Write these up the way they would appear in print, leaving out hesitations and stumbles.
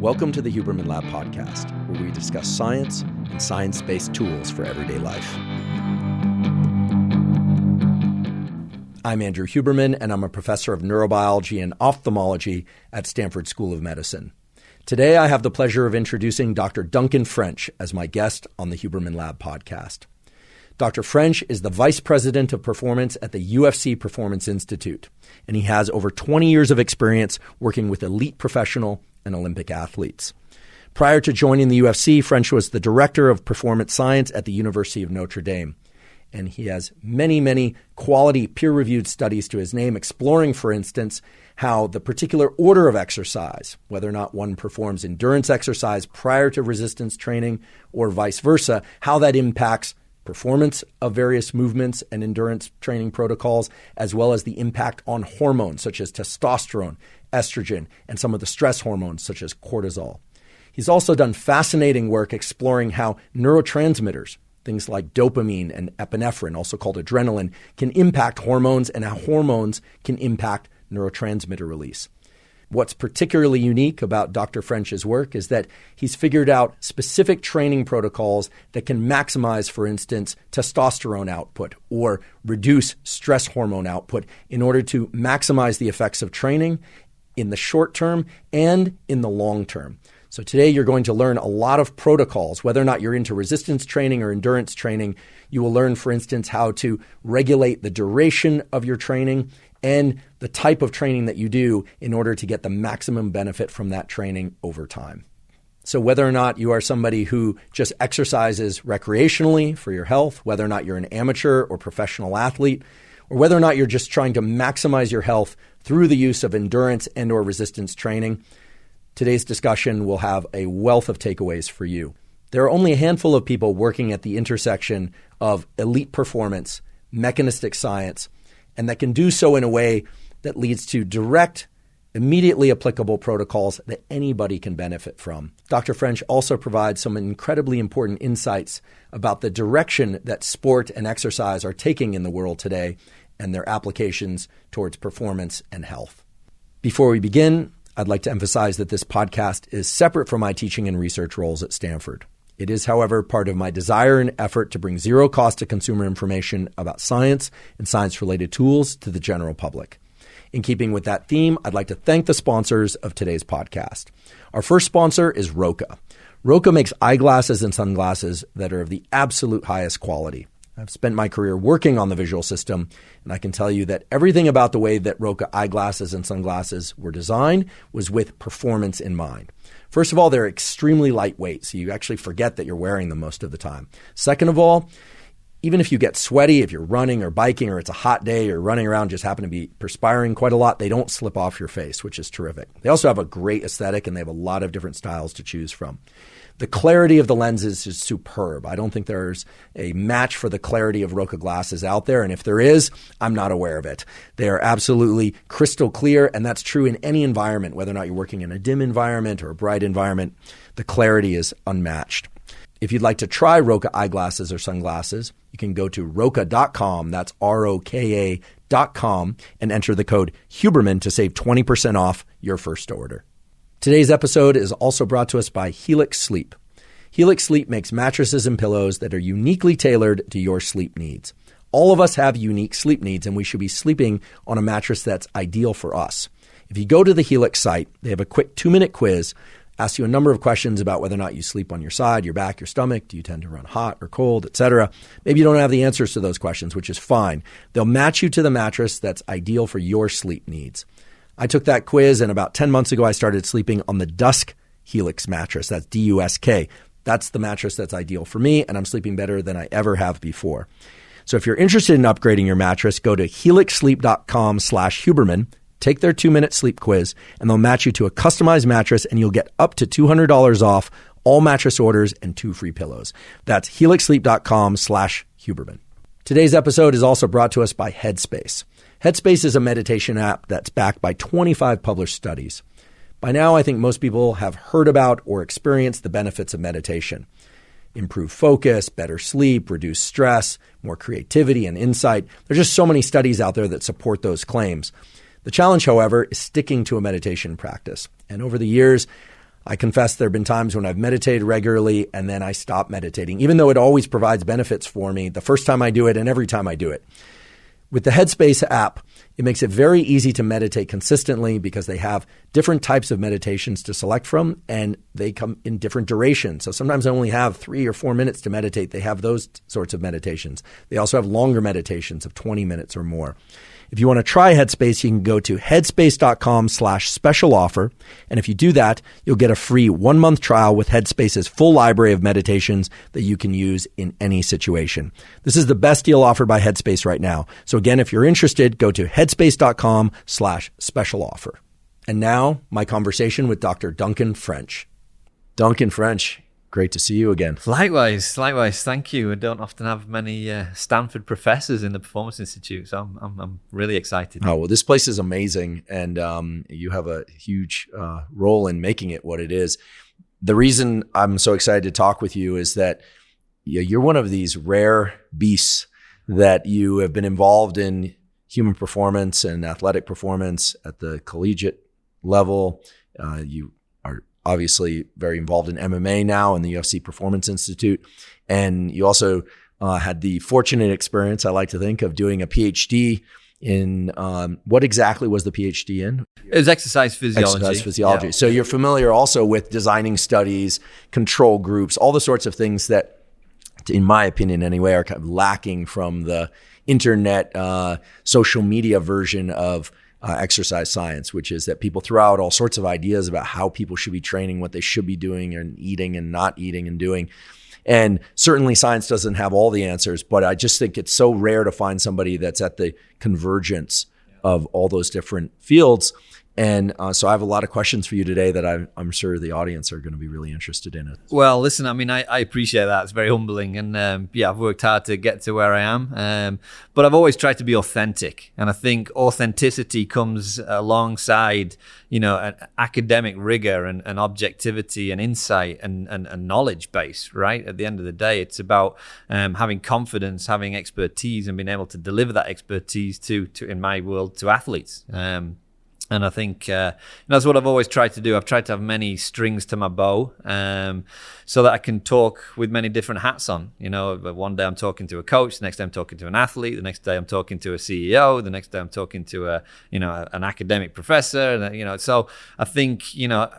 Welcome to the Huberman Lab podcast, where we discuss science and science-based tools for everyday life. I'm Andrew Huberman, and I'm a professor of neurobiology and ophthalmology at Stanford School of Medicine. Today, I have the pleasure of introducing Dr. Duncan French as my guest on the Huberman Lab podcast. Dr. French is the Vice President of Performance at the UFC Performance Institute, and he has over 20 years of experience working with elite professional and Olympic athletes. Prior to joining the UFC, French was the Director of Performance Science at the University of Notre Dame, and he has many quality peer-reviewed studies to his name, exploring, for instance, how the particular order of exercise, whether or not one performs endurance exercise prior to resistance training or vice versa, how that impacts performance of various movements and endurance training protocols, as well as the impact on hormones such as testosterone, estrogen, and some of the stress hormones such as cortisol. He's also done fascinating work exploring how neurotransmitters, things like dopamine and epinephrine, also called adrenaline, can impact hormones and how hormones can impact neurotransmitter release. What's particularly unique about Dr. French's work is that he's figured out specific training protocols that can maximize, for instance, testosterone output or reduce stress hormone output in order to maximize the effects of training in the short term and in the long term. So today you're going to learn a lot of protocols. Whether or not you're into resistance training or endurance training, you will learn, for instance, how to regulate the duration of your training and the type of training that you do in order to get the maximum benefit from that training over time. So whether or not you are somebody who just exercises recreationally for your health, whether or not you're an amateur or professional athlete, or whether or not you're just trying to maximize your health through the use of endurance and or resistance training, today's discussion will have a wealth of takeaways for you. There are only a handful of people working at the intersection of elite performance, mechanistic science, and that can do so in a way that leads to direct, immediately applicable protocols that anybody can benefit from. Dr. French also provides some incredibly important insights about the direction that sport and exercise are taking in the world today and their applications towards performance and health. Before we begin, I'd like to emphasize that this podcast is separate from my teaching and research roles at Stanford. It is, however, part of my desire and effort to bring zero cost to consumer information about science and science-related tools to the general public. In keeping with that theme, I'd like to thank the sponsors of today's podcast. Our first sponsor is Roka. Roka makes eyeglasses and sunglasses that are of the absolute highest quality. I've spent my career working on the visual system, and I can tell you that everything about the way that Roka eyeglasses and sunglasses were designed was with performance in mind. First of all, they're extremely lightweight, so you actually forget that you're wearing them most of the time. Second of all, even if you get sweaty, if you're running or biking or it's a hot day, you're running around, just happen to be perspiring quite a lot, they don't slip off your face, which is terrific. They also have a great aesthetic, and they have a lot of different styles to choose from. The clarity of the lenses is superb. I don't think there's a match for the clarity of Roka glasses out there, and if there is, I'm not aware of it. They are absolutely crystal clear, and that's true in any environment, whether or not you're working in a dim environment or a bright environment. The clarity is unmatched. If you'd like to try Roka eyeglasses or sunglasses, you can go to roka.com, that's ROKA.com, and enter the code Huberman to save 20% off your first order. Today's episode is also brought to us by Helix Sleep. Helix Sleep makes mattresses and pillows that are uniquely tailored to your sleep needs. All of us have unique sleep needs, and we should be sleeping on a mattress that's ideal for us. If you go to the Helix site, they have a quick 2-minute quiz, asks you a number of questions about whether or not you sleep on your side, your back, your stomach, do you tend to run hot or cold, etc. Maybe you don't have the answers to those questions, which is fine. They'll match you to the mattress that's ideal for your sleep needs. I took that quiz, and about 10 months ago, I started sleeping on the Dusk Helix mattress. That's DUSK. That's the mattress that's ideal for me, and I'm sleeping better than I ever have before. So if you're interested in upgrading your mattress, go to helixsleep.com/Huberman, take their 2-minute sleep quiz, and they'll match you to a customized mattress, and you'll get up to $200 off all mattress orders and 2 free pillows. That's helixsleep.com/Huberman. Today's episode is also brought to us by Headspace. Headspace is a meditation app that's backed by 25 published studies. By now, I think most people have heard about or experienced the benefits of meditation. Improved focus, better sleep, reduced stress, more creativity and insight. There's just so many studies out there that support those claims. The challenge, however, is sticking to a meditation practice. And over the years, I confess there have been times when I've meditated regularly and then I stop meditating, even though it always provides benefits for me the first time I do it and every time I do it. With the Headspace app, it makes it very easy to meditate consistently because they have different types of meditations to select from, and they come in different durations. So sometimes I only have 3 or 4 minutes to meditate. They have those sorts of meditations. They also have longer meditations of 20 minutes or more. If you want to try Headspace, you can go to headspace.com/special offer. And if you do that, you'll get a free 1-month trial with Headspace's full library of meditations that you can use in any situation. This is the best deal offered by Headspace right now. So again, if you're interested, go to headspace.com/special offer. And now my conversation with Dr. Duncan French. Duncan French, great to see you again. Likewise. Thank you. I don't often have many Stanford professors in the Performance Institute, so I'm really excited. Oh, well, this place is amazing, and you have a huge role in making it what it is. The reason I'm so excited to talk with you is that you're one of these rare beasts that you have been involved in human performance and athletic performance at the collegiate level. You are obviously very involved in MMA now in the UFC Performance Institute. And you also had the fortunate experience, I like to think, of doing a Ph.D. in what exactly was the Ph.D. in? It was exercise physiology. Exercise physiology. Yeah. So you're familiar also with designing studies, control groups, all the sorts of things that, in my opinion anyway, are kind of lacking from the internet, social media version of exercise science, which is that people throw out all sorts of ideas about how people should be training, what they should be doing and eating and not eating and doing. And certainly science doesn't have all the answers, but I just think it's so rare to find somebody that's at the convergence of all those different fields. And so I have a lot of questions for you today that I'm sure the audience are going to be really interested in it. Well, listen, I mean, I appreciate that. It's very humbling. And I've worked hard to get to where I am. But I've always tried to be authentic. And I think authenticity comes alongside, an academic rigor and objectivity and insight and knowledge base, right? At the end of the day, it's about having confidence, having expertise, and being able to deliver that expertise to in my world, to athletes. And I think that's what I've always tried to do. I've tried to have many strings to my bow so that I can talk with many different hats on. One day I'm talking to a coach, the next day I'm talking to an athlete, the next day I'm talking to a CEO, the next day I'm talking to an academic professor. So I think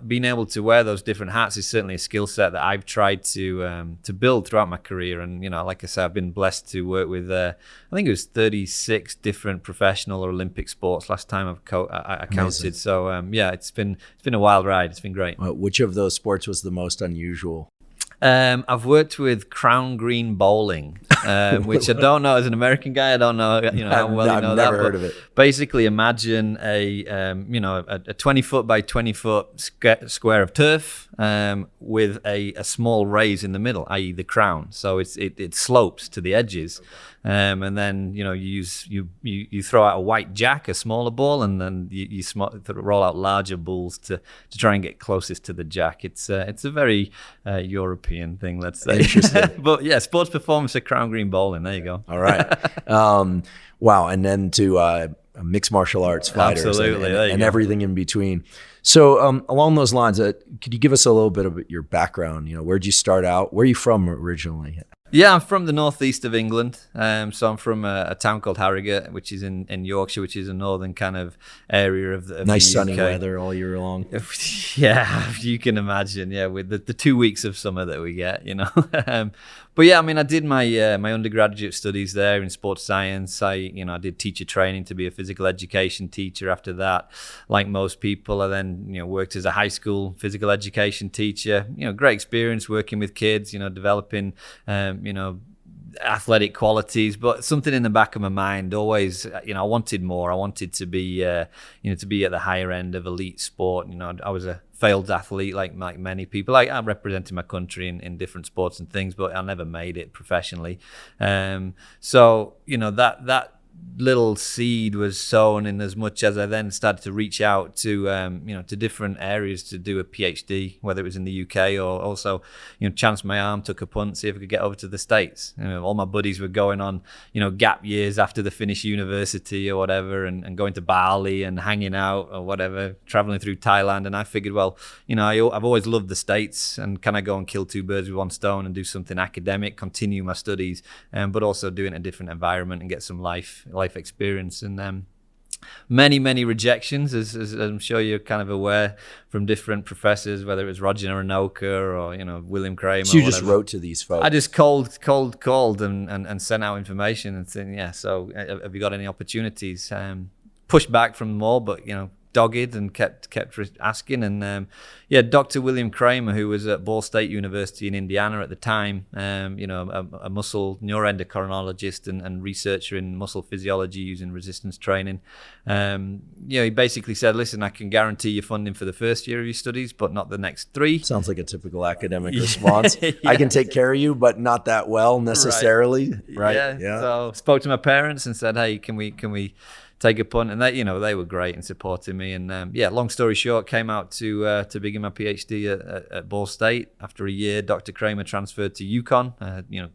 being able to wear those different hats is certainly a skill set that I've tried to build throughout my career. And like I said, I've been blessed to work with I think it was 36 different professional or Olympic sports last time I counted. So it's been a wild ride. It's been great. Which of those sports was the most unusual? I've worked with crown green bowling, which I don't know, as an American guy, I don't know, how well you know that. I've never heard of it. Basically, imagine a 20-foot by 20-foot square of turf with a small raise in the middle, i.e. the crown. So it slopes to the edges. Okay. And then you throw out a white jack, a smaller ball, and then you roll out larger balls to try and get closest to the jack. It's a very European thing, let's say. Interesting. But yeah, sports performance at crown green bowling. There you go. All right. Wow. And then to mixed martial arts fighters. Absolutely. and everything in between. So along those lines, could you give us a little bit of your background? Where'd you start out? Where are you from originally? Yeah, I'm from the northeast of England. So I'm from a town called Harrogate, which is in Yorkshire, which is a northern kind of area of the nice the sunny UK. weather all year long. Yeah, you can imagine. Yeah, with the 2 weeks of summer that we get, But yeah, I mean, I did my undergraduate studies there in sports science. I did teacher training to be a physical education teacher. After that, like most people, I then worked as a high school physical education teacher. Great experience working with kids. Developing athletic qualities, but something in the back of my mind always, I wanted more. I wanted to be, to be at the higher end of elite sport. I was a failed athlete like many people. I represented my country in different sports and things, but I never made it professionally. So that little seed was sown in as much as I then started to reach out to to different areas to do a PhD, whether it was in the UK or also chanced my arm, took a punt, see if I could get over to the States. All my buddies were going on gap years after they finished university or whatever, and going to Bali and hanging out or whatever, traveling through Thailand. And I figured, well, I've always loved the States, and can I go and kill two birds with one stone and do something academic, continue my studies, but also do it in a different environment and get some life experience. And many rejections, as I'm sure you're kind of aware, from different professors, whether it was Roger Roka or William Kramer. So you just wrote to these folks? I just called and sent out information and said, so have you got any opportunities? Pushed back from them all, but dogged and kept asking. And Dr. William Kramer, who was at Ball State University in Indiana at the time, a muscle neuroendocrinologist and researcher in muscle physiology using resistance training, he basically said, listen, I can guarantee you funding for the first year of your studies, but not the next 3. Sounds like a typical academic response. Yeah. I can take care of you, but not that well necessarily. Right. Yeah. So spoke to my parents and said, hey, can we take a punt? And they were great in supporting me. And long story short, came out to begin my PhD at Ball State. After a year, Dr. Kramer transferred to Yukon,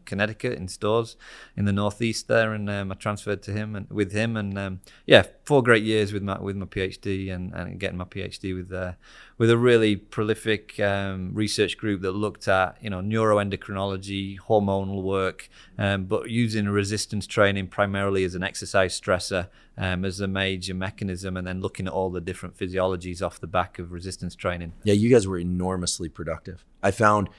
Connecticut, in Stores in the Northeast there, and I transferred to him and with him, and 4 great years with my PhD and getting my PhD with a really prolific research group that looked at neuroendocrinology, hormonal work, but using resistance training primarily as an exercise stressor, as a major mechanism, and then looking at all the different physiologies off the back of resistance training. Yeah, you guys were enormously productive. I found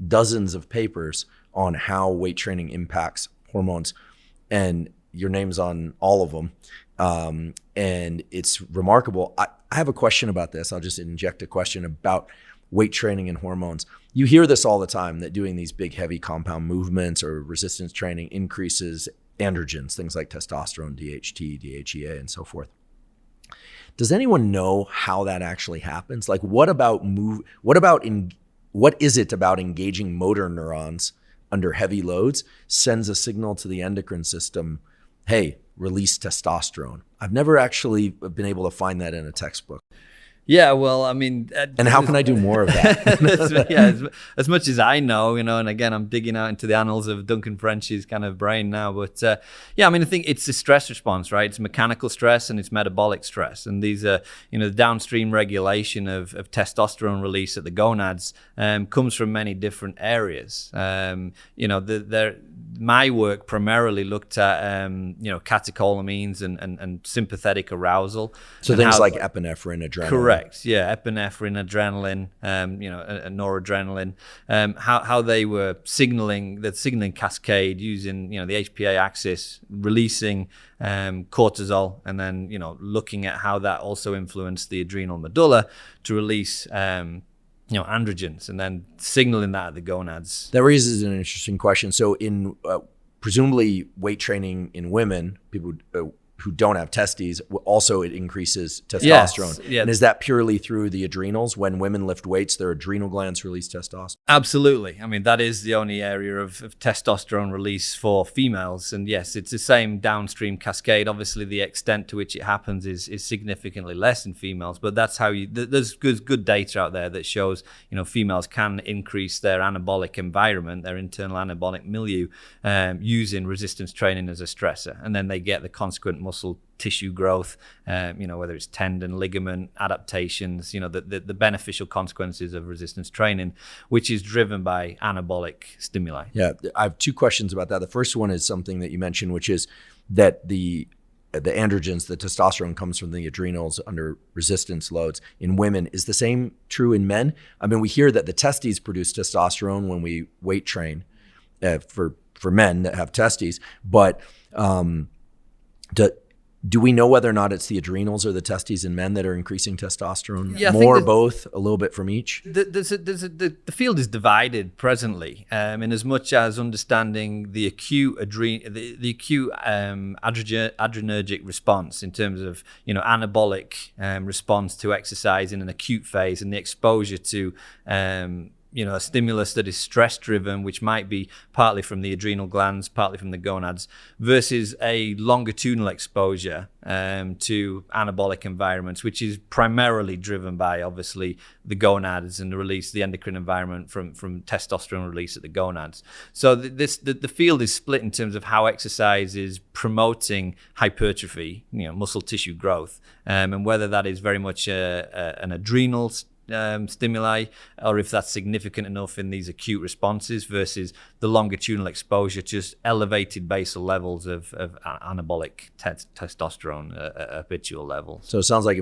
dozens of papers on how weight training impacts hormones, and your name's on all of them. And it's remarkable. I have a question about this. I'll just inject a question about weight training and hormones. You hear this all the time, that doing these big, heavy compound movements or resistance training increases androgens, things like testosterone, DHT, DHEA, and so forth. Does anyone know how that actually happens? Like, what is it about engaging motor neurons under heavy loads sends a signal to the endocrine system, hey, release testosterone? I've never actually been able to find that in a textbook. Yeah, well, I mean... and how can I do more of that? As much as I know, and again, I'm digging out into the annals of Duncan French's kind of brain now. But I think it's a stress response, right? It's mechanical stress and it's metabolic stress. And these are, the downstream regulation of testosterone release at the gonads comes from many different areas. My work primarily looked at, catecholamines and sympathetic arousal. So things like epinephrine, adrenaline. Correct. Yeah, epinephrine, adrenaline, noradrenaline. How they were signaling the signaling cascade using the HPA axis, releasing cortisol, and then looking at how that also influenced the adrenal medulla to release androgens, and then signaling that at the gonads. That raises an interesting question. So in presumably weight training in women, people who don't have testes, also it increases testosterone. Yes. And is that purely through the adrenals? When women lift weights, their adrenal glands release testosterone? Absolutely. I mean, that is the only area of testosterone release for females. And yes, it's the same downstream cascade. Obviously, the extent to which it happens is significantly less in females, but that's how there's good data out there that shows, females can increase their anabolic environment, their internal anabolic milieu, using resistance training as a stressor. And then they get the consequent muscle tissue growth, whether it's tendon, ligament, adaptations, the beneficial consequences of resistance training, which is driven by anabolic stimuli. Yeah, I have 2 questions about that. The first one is something that you mentioned, which is that the androgens, the testosterone comes from the adrenals under resistance loads in women. Is the same true in men? I mean, we hear that the testes produce testosterone when we weight train for men that have testes, but do we know whether or not it's the adrenals or the testes in men that are increasing testosterone? Yeah, more, both, a little bit from each? The field is divided presently, in as much as understanding the acute adrenergic response in terms of anabolic response to exercise in an acute phase, and the exposure to a stimulus that is stress driven, which might be partly from the adrenal glands, partly from the gonads, versus a longitudinal exposure to anabolic environments, which is primarily driven by obviously the gonads and the endocrine environment from testosterone release at the gonads. So the field is split in terms of how exercise is promoting hypertrophy, muscle tissue growth, and whether that is very much an adrenal stimuli, or if that's significant enough in these acute responses versus the longitudinal exposure, just elevated basal levels of anabolic testosterone at habitual levels. So it sounds like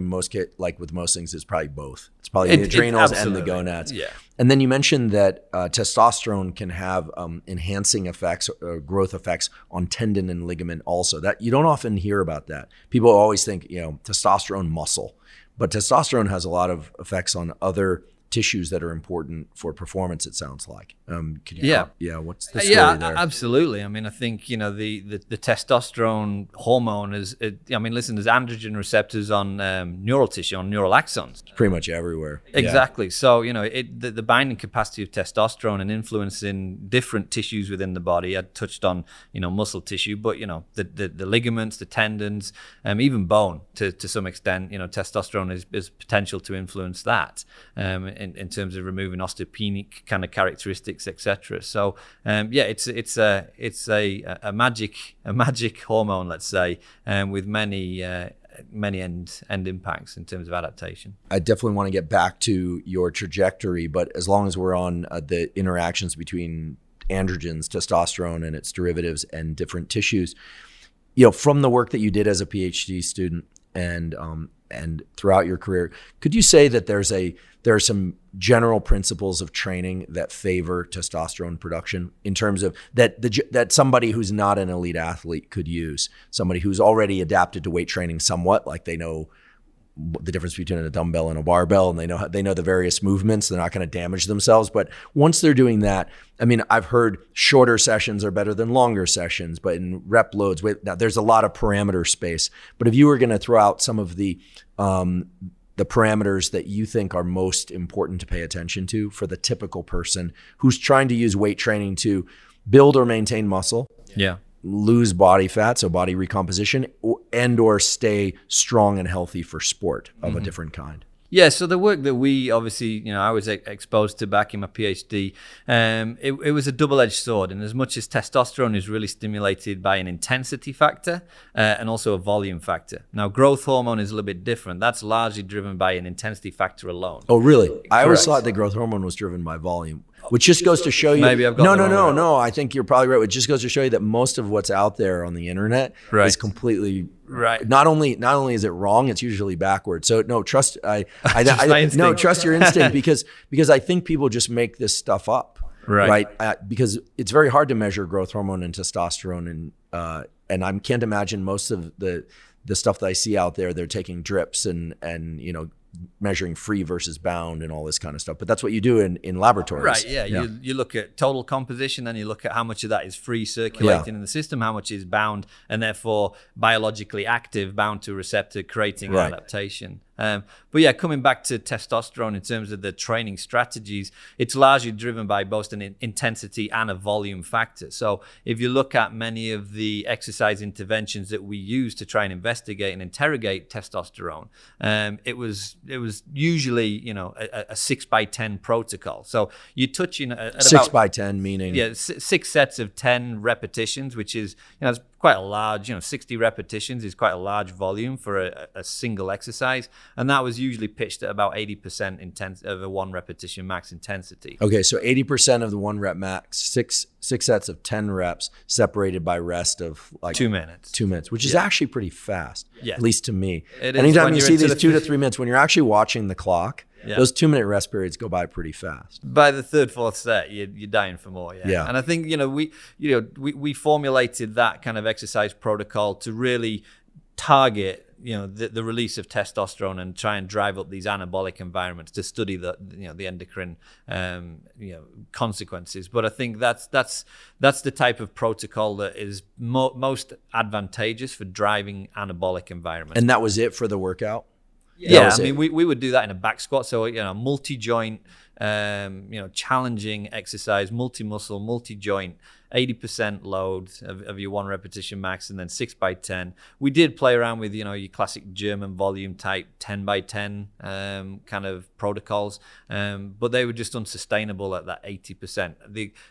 like with most things, it's probably both. It's probably the adrenals and the gonads. Yeah. And then you mentioned that testosterone can have enhancing effects or growth effects on tendon and ligament also. That you don't often hear about that. People always think, testosterone muscle. But testosterone has a lot of effects on other tissues that are important for performance, it sounds like. What's the story there? Absolutely. I mean, I think, the testosterone hormone is, there's androgen receptors on neural tissue, on neural axons. Pretty much everywhere. Exactly. Yeah. So, the binding capacity of testosterone and influence in different tissues within the body. I touched on, muscle tissue, but, the ligaments, the tendons, even bone to some extent, testosterone is potential to influence that. In terms of removing osteopenic kind of characteristics, etc. So it's a magic hormone, let's say, with many end impacts in terms of adaptation. I definitely want to get back to your trajectory, but as long as we're on the interactions between androgens, testosterone and its derivatives and different tissues, from the work that you did as a Ph.D. student and throughout your career, could you say that there are some general principles of training that favor testosterone production in terms of that somebody who's not an elite athlete could use, somebody who's already adapted to weight training somewhat, like they know the difference between a dumbbell and a barbell, and they know the various movements. They're not going to damage themselves. But once they're doing that, I've heard shorter sessions are better than longer sessions, but in rep loads, now there's a lot of parameter space. But if you were going to throw out some of the parameters that you think are most important to pay attention to for the typical person who's trying to use weight training to build or maintain muscle, lose body fat, so body recomposition, or stay strong and healthy for sport of a different kind. Yeah, so the work that we obviously, I was exposed to back in my PhD, it was a double-edged sword. And as much as testosterone is really stimulated by an intensity factor and also a volume factor. Now, growth hormone is a little bit different. That's largely driven by an intensity factor alone. Oh, really? Correct. I always thought that growth hormone was driven by volume. Which just goes to show you. Maybe I've got No. I think you're probably right. It just goes to show you that most of what's out there on the internet is completely right. Not only is it wrong, it's usually backwards. So no, trust. Trust your instinct because I think people just make this stuff up. Right. Because it's very hard to measure growth hormone and testosterone, and I can't imagine most of the stuff that I see out there. They're taking drips and measuring free versus bound and all this kind of stuff. But that's what you do in laboratories. Right, yeah. You look at total composition, then you look at how much of that is free circulating in the system, how much is bound and therefore biologically active, bound to a receptor, creating adaptation. But coming back to testosterone in terms of the training strategies, it's largely driven by both an intensity and a volume factor. So if you look at many of the exercise interventions that we use to try and investigate and interrogate testosterone, it was usually a 6x10 protocol. So you touch at 6x10 meaning 6 sets of 10 repetitions, which is it's quite a large, 60 repetitions is quite a large volume for a single exercise. And that was usually pitched at about 80% of a 1 repetition max intensity. Okay, so 80% of the 1 rep max, six sets of 10 reps separated by rest of like 2 minutes. 2 minutes, which is actually pretty fast, at least to me. Anytime you see these 2 to 3 minutes, when you're actually watching the clock, those 2 minute rest periods go by pretty fast. By the third, fourth set, you're dying for more. Yeah. And I think we formulated that kind of exercise protocol to really target the release of testosterone and try and drive up these anabolic environments to study the endocrine consequences. But I think that's the type of protocol that is most advantageous for driving anabolic environments. And that was it for the workout? Yeah, I mean, we would do that in a back squat. So, multi-joint, challenging exercise, multi-muscle, multi-joint, 80% load of your 1 repetition max, and then 6x10. We did play around with, your classic German volume type 10x10 kind of protocols, but they were just unsustainable at that 80%.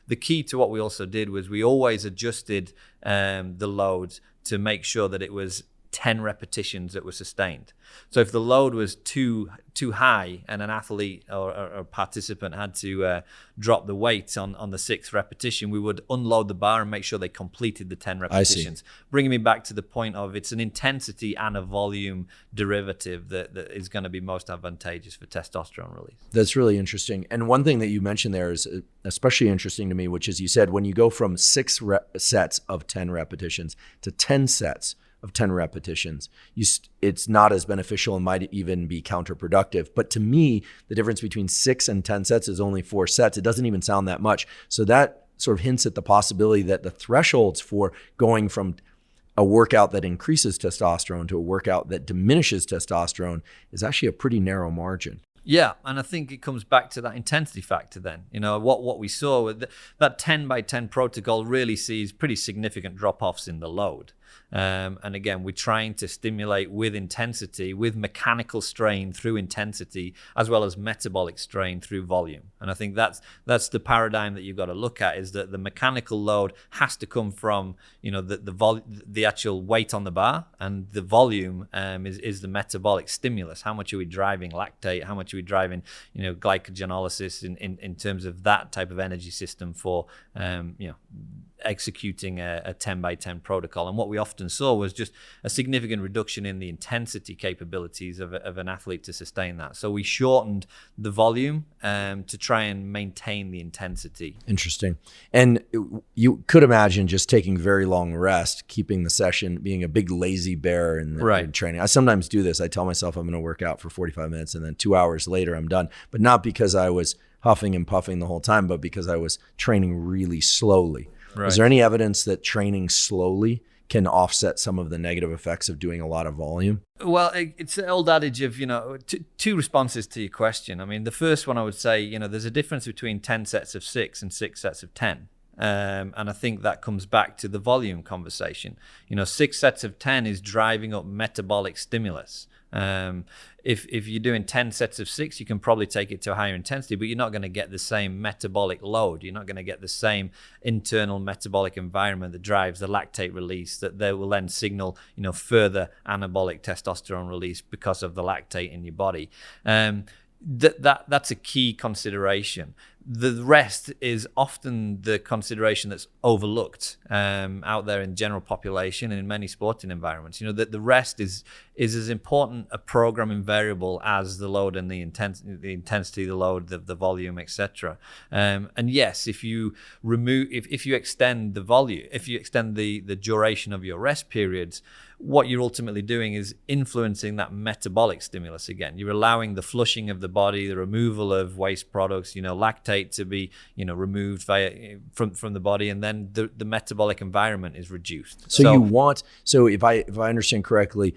The key to what we also did was we always adjusted the loads to make sure that it was 10 repetitions that were sustained. So if the load was too high and an athlete or a participant had to drop the weight on the 6th repetition, we would unload the bar and make sure they completed the 10 repetitions. Bringing me back to the point of it's an intensity and a volume derivative that is going to be most advantageous for testosterone release. That's really interesting. And one thing that you mentioned there is especially interesting to me, which is you said when you go from 6 sets of 10 repetitions to 10 sets of 10 repetitions, it's not as beneficial and might even be counterproductive. But to me, the difference between 6 and 10 sets is only 4 sets. It doesn't even sound that much. So that sort of hints at the possibility that the thresholds for going from a workout that increases testosterone to a workout that diminishes testosterone is actually a pretty narrow margin. Yeah, and I think it comes back to that intensity factor then. What we saw with that 10x10 protocol really sees pretty significant drop-offs in the load. And again, we're trying to stimulate with intensity, with mechanical strain through intensity, as well as metabolic strain through volume. And I think that's the paradigm that you've got to look at, is that the mechanical load has to come from the actual weight on the bar, and the volume is the metabolic stimulus. How much are we driving lactate? How much are we driving glycogenolysis in terms of that type of energy system for executing a 10x10 protocol? And what we often saw was just a significant reduction in the intensity capabilities of an athlete to sustain that. So we shortened the volume to try and maintain the intensity. Interesting. And you could imagine just taking very long rest, keeping the session, being a big lazy bear in training. I sometimes do this. I tell myself I'm going to work out for 45 minutes and then 2 hours later I'm done, but not because I was huffing and puffing the whole time, but because I was training really slowly. Right. Is there any evidence that training slowly can offset some of the negative effects of doing a lot of volume? Well, it's the old adage of, two responses to your question. I mean, the first one I would say, there's a difference between 10 sets of 6 and 6 sets of 10. And I think that comes back to the volume conversation. 6 sets of 10 is driving up metabolic stimulus. If you're doing 10 sets of 6, you can probably take it to a higher intensity, but you're not going to get the same metabolic load. You're not going to get the same internal metabolic environment that drives the lactate release that they will then signal, further anabolic testosterone release because of the lactate in your body. That's a key consideration. The rest is often the consideration that's overlooked out there in general population and in many sporting environments. That the rest is as important a programming variable as the load and the intensity, the load, the volume, etc. And yes, if you extend the volume, if you extend the duration of your rest periods, what you're ultimately doing is influencing that metabolic stimulus again. You're allowing the flushing of the body, the removal of waste products, lactate to be, removed from the body, and then the metabolic environment is reduced. So if I understand correctly,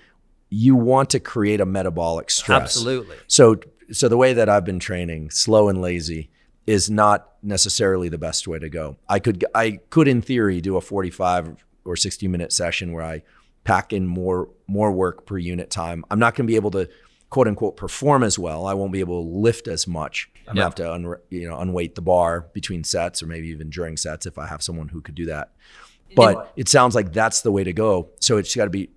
you want to create a metabolic stress. Absolutely. So the way that I've been training, slow and lazy, is not necessarily the best way to go. I could in theory do a 45 or 60 minute session where I pack in more work per unit time. I'm not going to be able to quote unquote perform as well. I won't be able to lift as much. I'm going to have to unweight the bar between sets, or maybe even during sets if I have someone who could do that. But it sounds like that's the way to go. So it's got to be,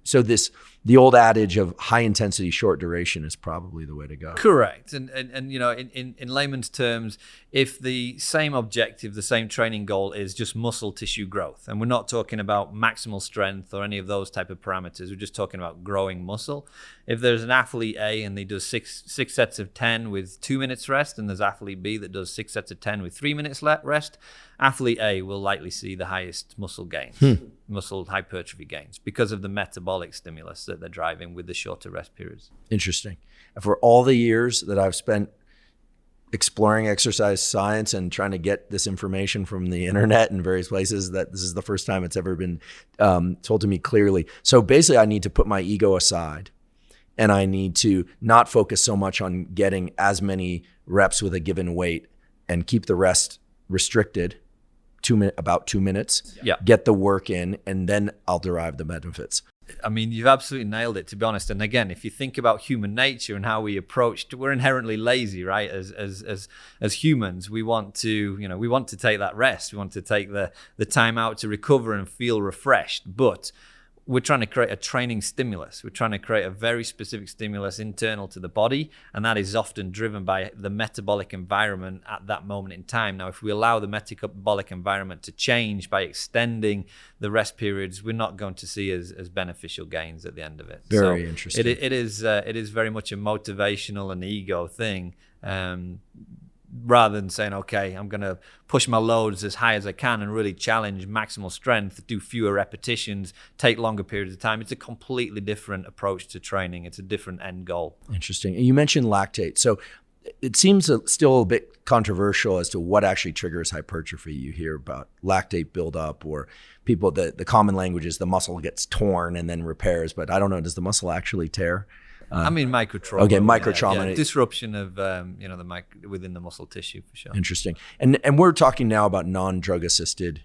the old adage of high intensity, short duration is probably the way to go. Correct. And in layman's terms, if the same objective, the same training goal is just muscle tissue growth, and we're not talking about maximal strength or any of those type of parameters, we're just talking about growing muscle. If there's an athlete A and he does six sets of 10 with 2 minutes rest, and there's athlete B that does 6 sets of 10 with 3 minutes rest, athlete A will likely see the highest muscle gains, muscle hypertrophy gains, because of the metabolic stimulus that they're driving with the shorter rest periods. Interesting. For all the years that I've spent exploring exercise science and trying to get this information from the internet and various places, that this is the first time it's ever been told to me clearly. So basically I need to put my ego aside and I need to not focus so much on getting as many reps with a given weight and keep the rest restricted, about 2 minutes, get the work in, and then I'll derive the benefits. I mean, you've absolutely nailed it, to be honest. And again, if you think about human nature and how we approach, we're inherently lazy, right? As humans, we want to take that rest. We want to take the time out to recover and feel refreshed. But we're trying to create a training stimulus. We're trying to create a very specific stimulus internal to the body, and that is often driven by the metabolic environment at that moment in time. Now, if we allow the metabolic environment to change by extending the rest periods, we're not going to see as beneficial gains at the end of it. Very interesting. It is very much a motivational and ego thing. Rather than saying, okay, I'm going to push my loads as high as I can and really challenge maximal strength, do fewer repetitions, take longer periods of time. It's a completely different approach to training. It's a different end goal. Interesting. And you mentioned lactate. So it seems still a bit controversial as to what actually triggers hypertrophy. You hear about lactate buildup, or people, the common language is the muscle gets torn and then repairs. But I don't know, does the muscle actually tear? Microtrauma. Okay, microtrauma. Disruption of within the muscle tissue, for sure. Interesting. And we're talking now about non-drug assisted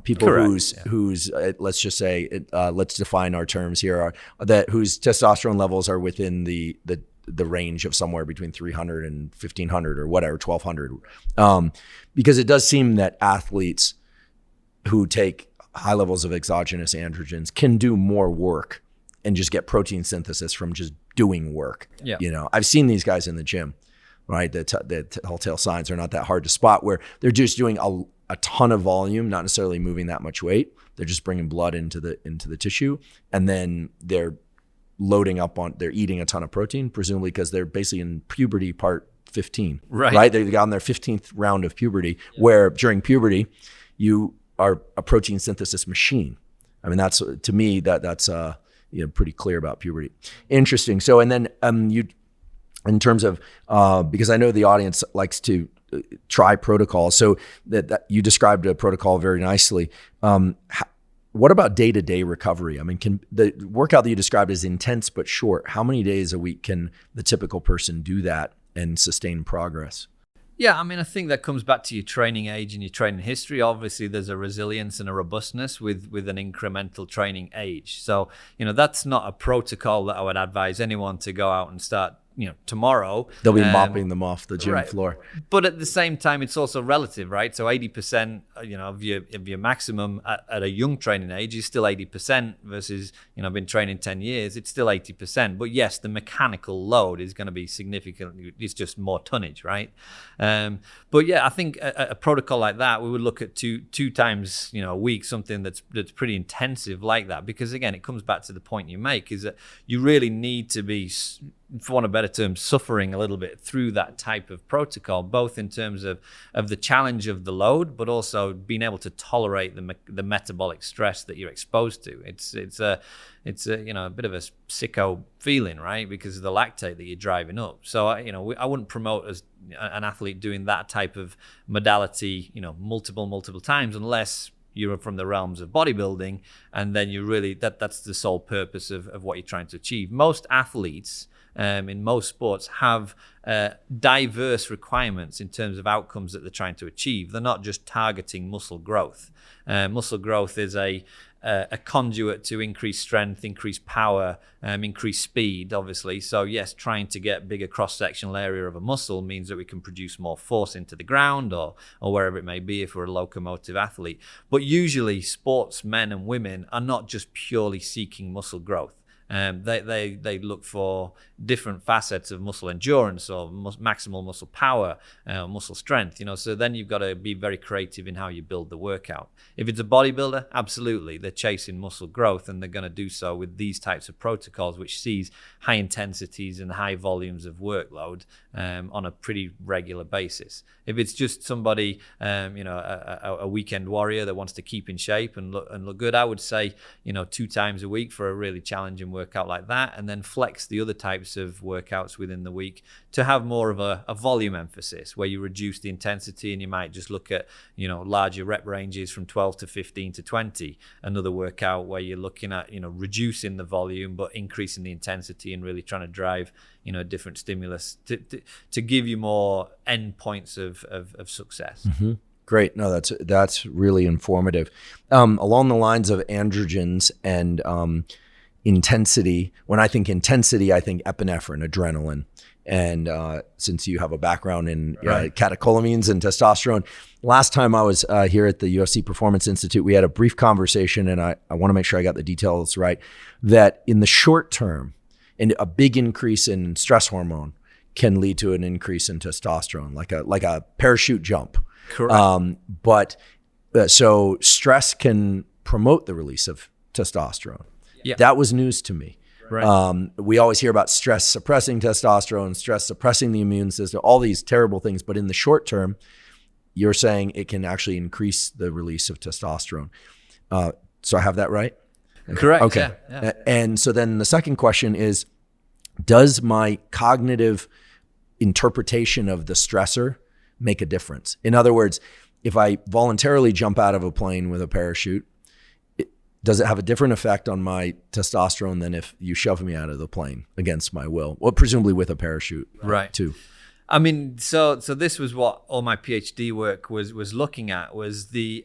people. Correct. whose let's just say let's define our terms here, whose testosterone levels are within the range of somewhere between 300 and 1500 or whatever, 1200. Because it does seem that athletes who take high levels of exogenous androgens can do more work and just get protein synthesis from just doing work. Yeah. I've seen these guys in the gym, right? The telltale signs are not that hard to spot, where they're just doing a ton of volume, not necessarily moving that much weight. They're just bringing blood into the tissue, and then they're they're eating a ton of protein, presumably because they're basically in puberty part 15, right? They've gotten their 15th round of puberty, where during puberty, you are a protein synthesis machine. I mean, that's, to me, that's pretty clear about puberty. Interesting. So, and then you, in terms of, because I know the audience likes to try protocols. So that you described a protocol very nicely. What about day-to-day recovery? I mean, can the workout that you described is intense but short? How many days a week can the typical person do that and sustain progress? Yeah, I mean, I think that comes back to your training age and your training history. Obviously, there's a resilience and a robustness with an incremental training age. So, that's not a protocol that I would advise anyone to go out and start, tomorrow. They'll be mopping them off the gym floor. But at the same time, it's also relative, right? So 80%, of your maximum at a young training age is still 80% versus, I've been training 10 years, it's still 80%. But yes, the mechanical load is going to be significant. It's just more tonnage, right? But yeah, I think a protocol like that, we would look at two times, a week, something that's pretty intensive like that. Because again, it comes back to the point you make, is that you really need to be, for want of a better term, suffering a little bit through that type of protocol, both in terms of the challenge of the load, but also being able to tolerate the metabolic stress that you're exposed to. It's a bit of a sicko feeling, right? Because of the lactate that you're driving up. So I wouldn't promote as an athlete doing that type of modality, multiple times, unless you're from the realms of bodybuilding, and then you really that's the sole purpose of what you're trying to achieve. Most athletes in most sports have diverse requirements in terms of outcomes that they're trying to achieve. They're not just targeting muscle growth. Muscle growth is a conduit to increase strength, increase power, increase speed, obviously. So yes, trying to get bigger cross-sectional area of a muscle means that we can produce more force into the ground or wherever it may be if we're a locomotive athlete. But usually sportsmen and women are not just purely seeking muscle growth. They look for different facets of muscle endurance or maximal muscle power, muscle strength, so then you've got to be very creative in how you build the workout. If it's a bodybuilder, absolutely, they're chasing muscle growth, and they're going to do so with these types of protocols, which sees high intensities and high volumes of workload on a pretty regular basis. If it's just somebody, a weekend warrior that wants to keep in shape and look good, I would say, 2 times a week for a really challenging workout workout like that, and then flex the other types of workouts within the week to have more of a volume emphasis, where you reduce the intensity and you might just look at, larger rep ranges from 12 to 15 to 20. Another workout where you're looking at, reducing the volume but increasing the intensity and really trying to drive, a different stimulus to give you more end points of success. Mm-hmm. Great. No, that's really informative. Along the lines of androgens and intensity, when I think intensity, I think epinephrine, adrenaline. And since you have a background in catecholamines and testosterone, last time I was here at the UFC Performance Institute, we had a brief conversation, and I want to make sure I got the details right, that in the short term, a big increase in stress hormone can lead to an increase in testosterone, like a parachute jump. Correct. So stress can promote the release of testosterone. Yeah. That was news to me. Right. We always hear about stress suppressing testosterone, stress suppressing the immune system, all these terrible things. But in the short term, you're saying it can actually increase the release of testosterone. So I have that right? Correct. Okay. Yeah. And so then the second question is, does my cognitive interpretation of the stressor make a difference? In other words, if I voluntarily jump out of a plane with a parachute, does it have a different effect on my testosterone than if you shove me out of the plane against my will? Well, presumably with a parachute, right? Too. I mean, so this was what all my PhD work was looking at, was the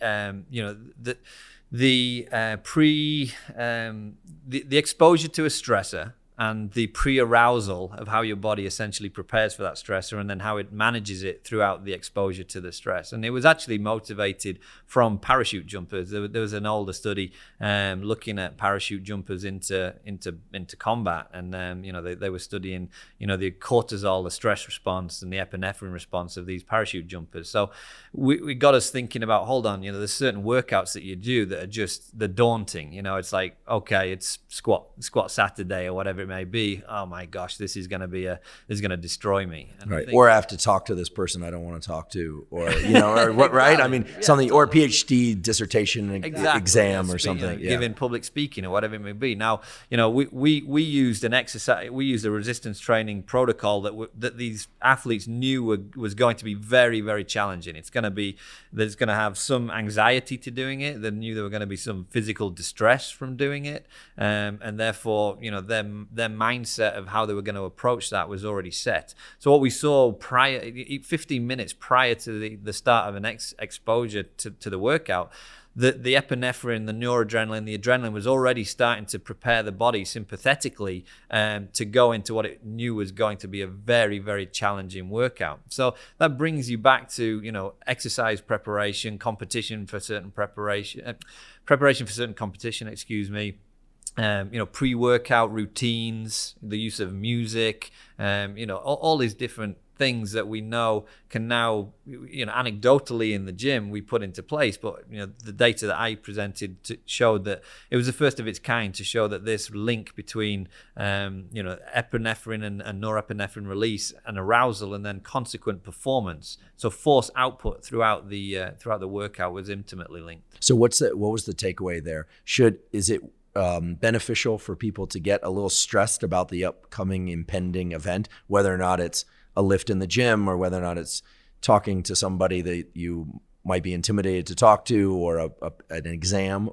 exposure to a stressor and the pre-arousal of how your body essentially prepares for that stressor, and then how it manages it throughout the exposure to the stress. And it was actually motivated from parachute jumpers. There was an older study looking at parachute jumpers into combat, and they were studying the cortisol, the stress response, and the epinephrine response of these parachute jumpers. So we got us thinking about, hold on, there's certain workouts that you do that are just the daunting. It's like, okay, it's squat Saturday or whatever it may be. Oh my gosh, this is going to destroy me. And right. Or I have to talk to this person I don't want to talk to, or or what, right? I mean, something, or a PhD dissertation exam or something. Giving public speaking or whatever it may be. Now, we used an exercise, we used a resistance training protocol that these athletes knew was going to be very, very challenging. There's going to have some anxiety to doing it. They knew there were going to be some physical distress from doing it, and therefore, their mindset of how they were going to approach that was already set. So what we saw 15 minutes prior to the start of an exposure to the workout, the epinephrine, the noradrenaline, the adrenaline was already starting to prepare the body sympathetically to go into what it knew was going to be a very, very challenging workout. So that brings you back to, exercise preparation, preparation for certain competition, pre-workout routines, the use of music, all these different things that we know can now, anecdotally in the gym we put into place. But, the data that I presented showed that it was the first of its kind to show that this link between, epinephrine and norepinephrine release and arousal, and then consequent performance, so force output throughout the workout, was intimately linked. So what was the takeaway there? Is it beneficial for people to get a little stressed about the upcoming impending event, whether or not it's a lift in the gym or whether or not it's talking to somebody that you might be intimidated to talk to, or an exam?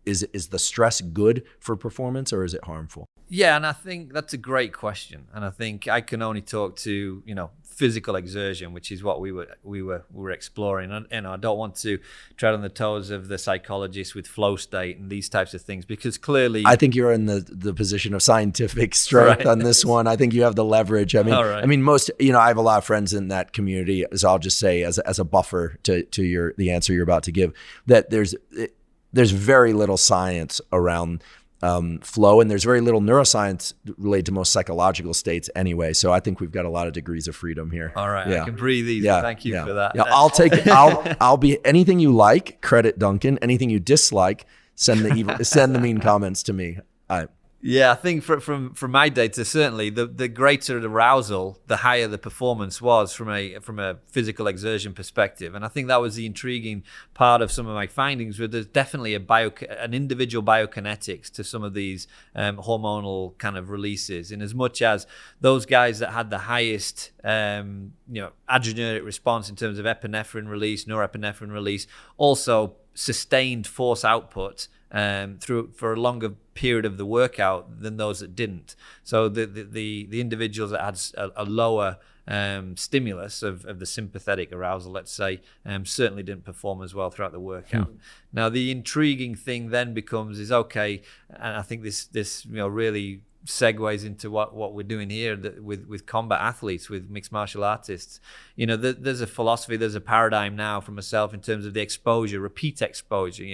Is the stress good for performance, or is it harmful? Yeah, and I think that's a great question. And I think I can only talk to, physical exertion, which is what we were exploring. And I don't want to tread on the toes of the psychologists with flow state and these types of things, because clearly I think you're in the position of scientific strength on this one. I think you have the leverage. I mean, most, I have a lot of friends in that community, as I'll just say as a buffer to the answer you're about to give, that there's very little science around flow, and there's very little neuroscience related to most psychological states anyway. So I think we've got a lot of degrees of freedom here. All right. Yeah. I can breathe easy. Yeah. Thank you for that. Yeah. I'll be anything you like, credit Duncan. Anything you dislike, send the mean comments to me. Yeah, I think from my data, certainly the greater the arousal, the higher the performance was from a physical exertion perspective. And I think that was the intriguing part of some of my findings, where there's definitely an individual biokinetics to some of these hormonal kind of releases. In as much as those guys that had the highest adrenergic response in terms of epinephrine release, norepinephrine release, also sustained force output through for a longer period of the workout than those that didn't. So the individuals that had a lower stimulus of the sympathetic arousal, let's say, certainly didn't perform as well throughout the workout. Now the intriguing thing then becomes is, okay, and I think this really segues into what we're doing here with combat athletes, with mixed martial artists. There's a philosophy, there's a paradigm now for myself in terms of the exposure, repeat exposure.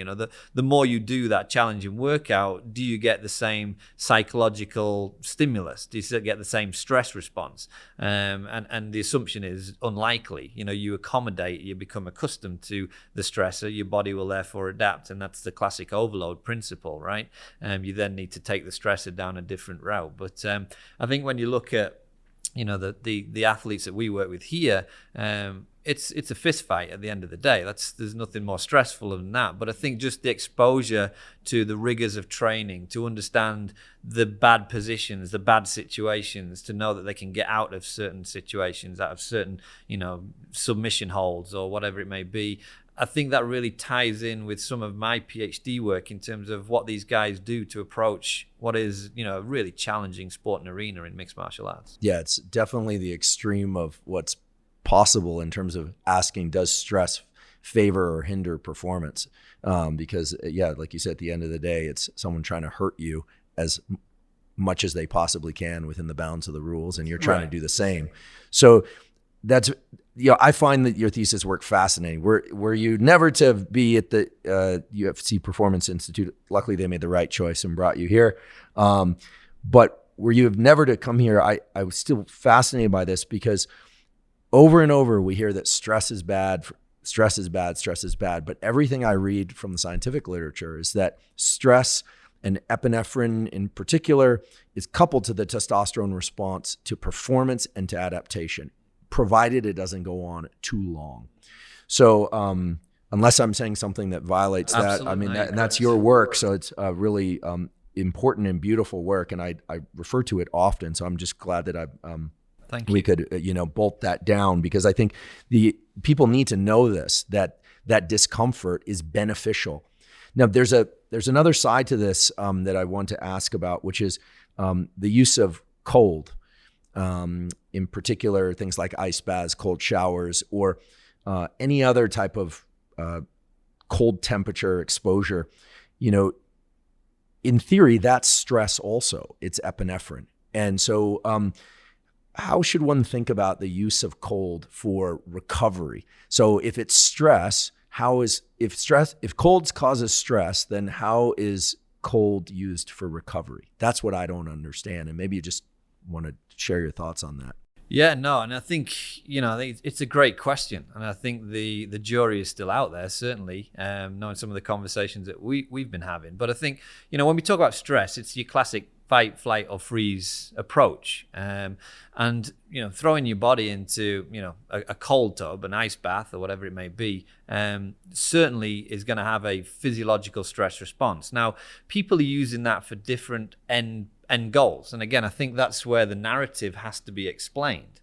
The more you do that challenging workout, do you get the same psychological stimulus? Do you get the same stress response? And the assumption is unlikely. You accommodate, you become accustomed to the stressor, your body will therefore adapt, and that's the classic overload principle, right? You then need to take the stressor down a different route. But I think when you look at the athletes that we work with here, it's a fist fight at the end of the day. There's nothing more stressful than that. But I think just the exposure to the rigors of training, to understand the bad positions, the bad situations, to know that they can get out of certain situations, out of certain submission holds or whatever it may be. I think that really ties in with some of my PhD work in terms of what these guys do to approach what is, a really challenging sport and arena in mixed martial arts. Yeah, it's definitely the extreme of what's possible in terms of asking, does stress favor or hinder performance? Because, like you said, at the end of the day, it's someone trying to hurt you as much as they possibly can within the bounds of the rules, and you're trying to do the same. So that's, I find that your thesis work fascinating. Were you never to be at the UFC Performance Institute? Luckily, they made the right choice and brought you here. But were you never to come here? I was still fascinated by this, because over and over we hear that stress is bad. Stress is bad. Stress is bad. But everything I read from the scientific literature is that stress, and epinephrine in particular, is coupled to the testosterone response to performance and to adaptation, provided it doesn't go on too long. So unless I'm saying something that violates that, I mean, and that's your work. So it's really important and beautiful work. And I refer to it often. So I'm just glad that we could, bolt that down, because I think the people need to know this, that discomfort is beneficial. Now, there's another side to this that I want to ask about, which is the use of cold. In particular, things like ice baths, cold showers, or any other type of cold temperature exposure. In theory, that's stress also. It's epinephrine. And so how should one think about the use of cold for recovery? So if it's stress, if cold causes stress, then how is cold used for recovery? That's what I don't understand. And maybe you just want to share your thoughts on that. Yeah, no, and I think it's a great question, and I think the jury is still out there, certainly, knowing some of the conversations that we've been having. But I think when we talk about stress, it's your classic fight, flight, or freeze approach, and throwing your body into a cold tub, an ice bath, or whatever it may be, certainly is going to have a physiological stress response. Now, people are using that for different end goals. And again, I think that's where the narrative has to be explained.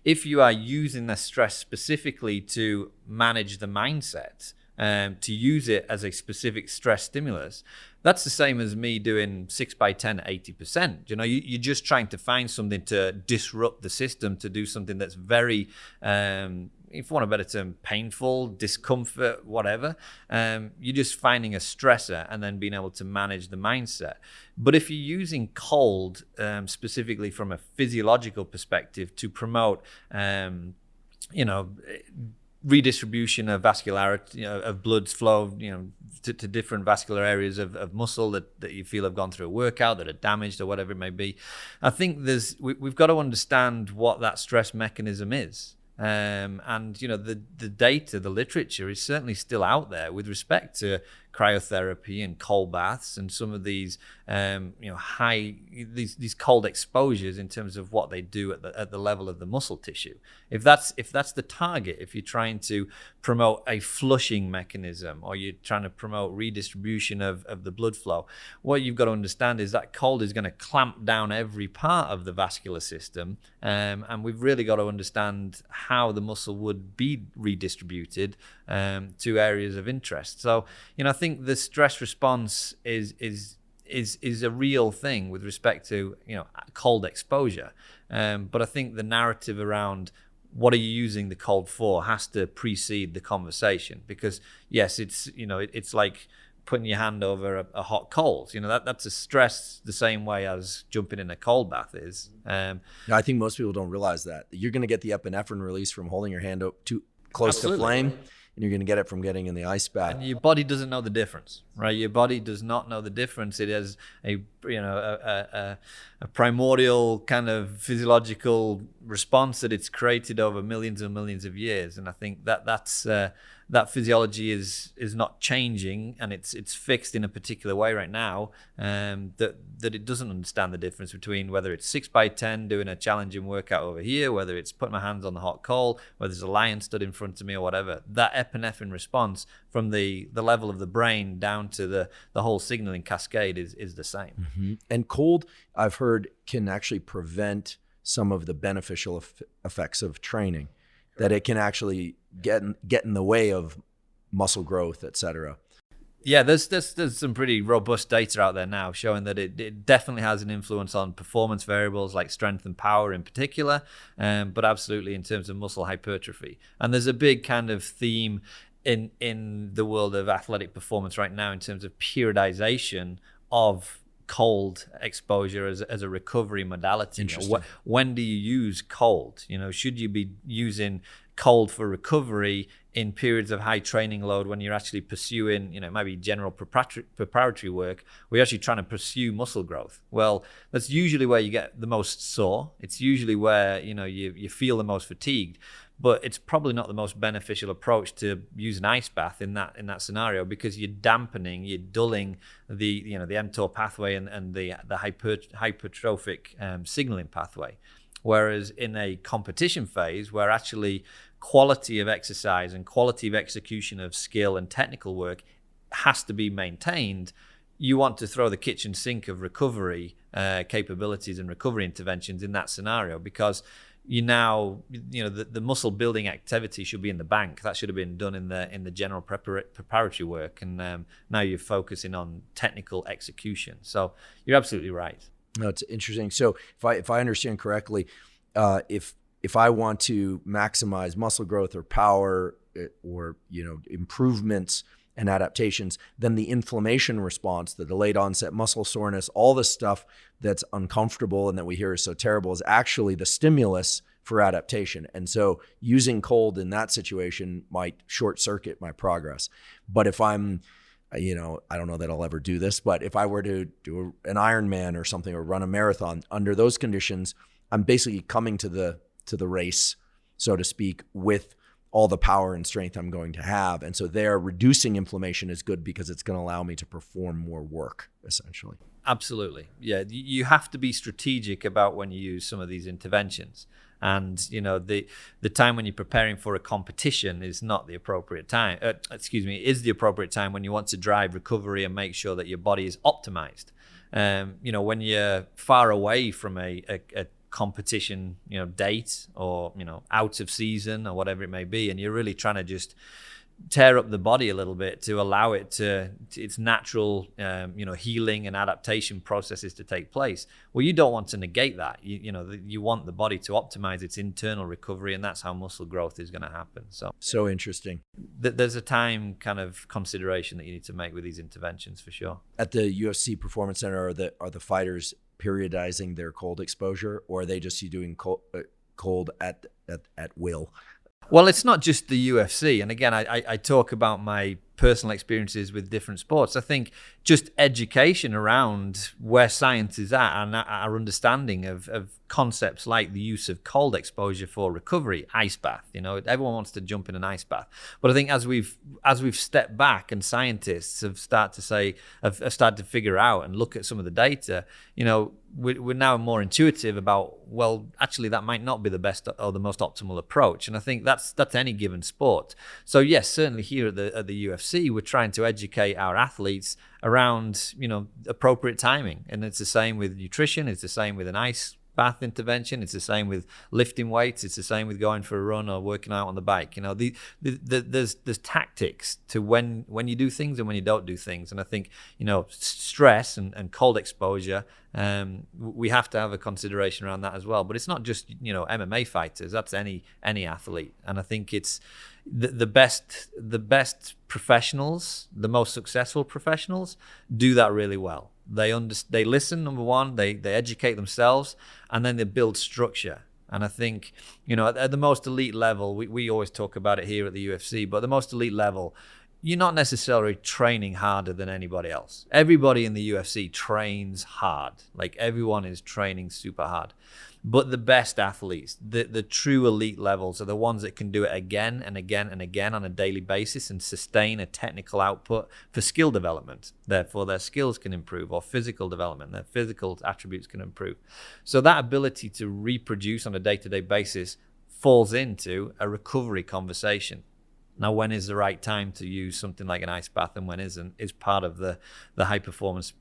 If you are using the stress specifically to manage the mindset, to use it as a specific stress stimulus, that's the same as me doing 6x10 at 80%. You're just trying to find something to disrupt the system, to do something that's very, if you want a better term, painful, discomfort, whatever. You're just finding a stressor and then being able to manage the mindset. But if you're using cold, specifically from a physiological perspective, to promote, redistribution of vascularity, of blood's flow, to different vascular areas of muscle that you feel have gone through a workout, that are damaged or whatever it may be. I think we've got to understand what that stress mechanism is. And the data, the literature is certainly still out there with respect to cryotherapy and cold baths and some of these these cold exposures in terms of what they do at the level of the muscle tissue. If that's the target, if you're trying to promote a flushing mechanism or you're trying to promote redistribution of the blood flow, what you've got to understand is that cold is going to clamp down every part of the vascular system, and we've really got to understand how the muscle would be redistributed to areas of interest. So, I think the stress response is a real thing with respect to cold exposure, but I think the narrative around what are you using the cold for has to precede the conversation, because yes, it's like putting your hand over a hot coals. That's a stress the same way as jumping in a cold bath is. I think most people don't realize that you're going to get the epinephrine release from holding your hand too close Absolutely. to flame, and you're going to get it from getting in the ice bath. And your body doesn't know the difference, right? Your body does not know the difference. It has a primordial kind of physiological response that it's created over millions and millions of years. And I think that physiology is not changing, and it's fixed in a particular way right now, that it doesn't understand the difference between whether it's 6x10 doing a challenging workout over here, whether it's putting my hands on the hot coal, whether there's a lion stood in front of me or whatever. That epinephrine response from the level of the brain down to the whole signaling cascade is the same. Mm-hmm. And cold, I've heard, can actually prevent some of the beneficial effects of training. That it can actually get in the way of muscle growth, et cetera. Yeah, there's some pretty robust data out there now showing that it definitely has an influence on performance variables like strength and power in particular, but absolutely in terms of muscle hypertrophy. And there's a big kind of theme in the world of athletic performance right now in terms of periodization of cold exposure as a recovery modality. When do you use cold? Should you be using cold for recovery in periods of high training load when you're actually pursuing, maybe general preparatory work, where you're actually trying to pursue muscle growth? Well, that's usually where you get the most sore. It's usually where, you feel the most fatigued. But it's probably not the most beneficial approach to use an ice bath in that scenario, because you're dampening, you're dulling the mTOR pathway and the hypertrophic signaling pathway. Whereas in a competition phase, where actually quality of exercise and quality of execution of skill and technical work has to be maintained, you want to throw the kitchen sink of recovery capabilities and recovery interventions in that scenario, because the muscle building activity should be in the bank. That should have been done in the general preparatory work, and now you're focusing on technical execution. So you're absolutely right. No, it's interesting. So if I understand correctly, if I want to maximize muscle growth or power or improvements and adaptations, then the inflammation response, the delayed onset muscle soreness, all the stuff that's uncomfortable and that we hear is so terrible is actually the stimulus for adaptation. And so using cold in that situation might short circuit my progress. But if I'm, I don't know that I'll ever do this, but if I were to do an Ironman or something, or run a marathon under those conditions, I'm basically coming to the race, so to speak, with all the power and strength I'm going to have. And so there, reducing inflammation is good because it's going to allow me to perform more work, essentially. Absolutely. Yeah, you have to be strategic about when you use some of these interventions. And, the time when you're preparing for a competition is not the appropriate time. Is the appropriate time when you want to drive recovery and make sure that your body is optimized. When you're far away from a competition, date, or, out of season or whatever it may be, and you're really trying to just tear up the body a little bit to allow it to its natural, healing and adaptation processes to take place. Well, you don't want to negate that. You want the body to optimize its internal recovery, and that's how muscle growth is going to happen. So interesting. There's a time kind of consideration that you need to make with these interventions for sure. At the UFC Performance Center, are the fighters periodizing their cold exposure, or are they just doing cold at will? Well, it's not just the UFC. And again, I talk about my personal experiences with different sports. I think just education around where science is at and our understanding of concepts like the use of cold exposure for recovery, ice bath. Everyone wants to jump in an ice bath, but I think as we've stepped back and scientists have started to figure out and look at some of the data, we're now more intuitive about, well, actually that might not be the best or the most optimal approach. And I think that's any given sport. So yes, certainly here at the UFC, we're trying to educate our athletes around, appropriate timing. And it's the same with nutrition. It's the same with an ice bath intervention. It's the same with lifting weights. It's the same with going for a run or working out on the bike. There's tactics to when you do things and when you don't do things. And I think, stress and cold exposure, we have to have a consideration around that as well. But it's not just, MMA fighters. That's any athlete. And I think it's the best professionals, the most successful professionals do that really well. They listen, number one, they educate themselves, and then they build structure. And I think, at the most elite level, we always talk about it here at the UFC, but at the most elite level, you're not necessarily training harder than anybody else. Everybody in the UFC trains hard. Like, everyone is training super hard. But the best athletes, the true elite levels, are the ones that can do it again and again and again on a daily basis and sustain a technical output for skill development. Therefore, their skills can improve, or physical development, their physical attributes can improve. So that ability to reproduce on a day-to-day basis falls into a recovery conversation. Now, when is the right time to use something like an ice bath and when isn't, is part of the high-performance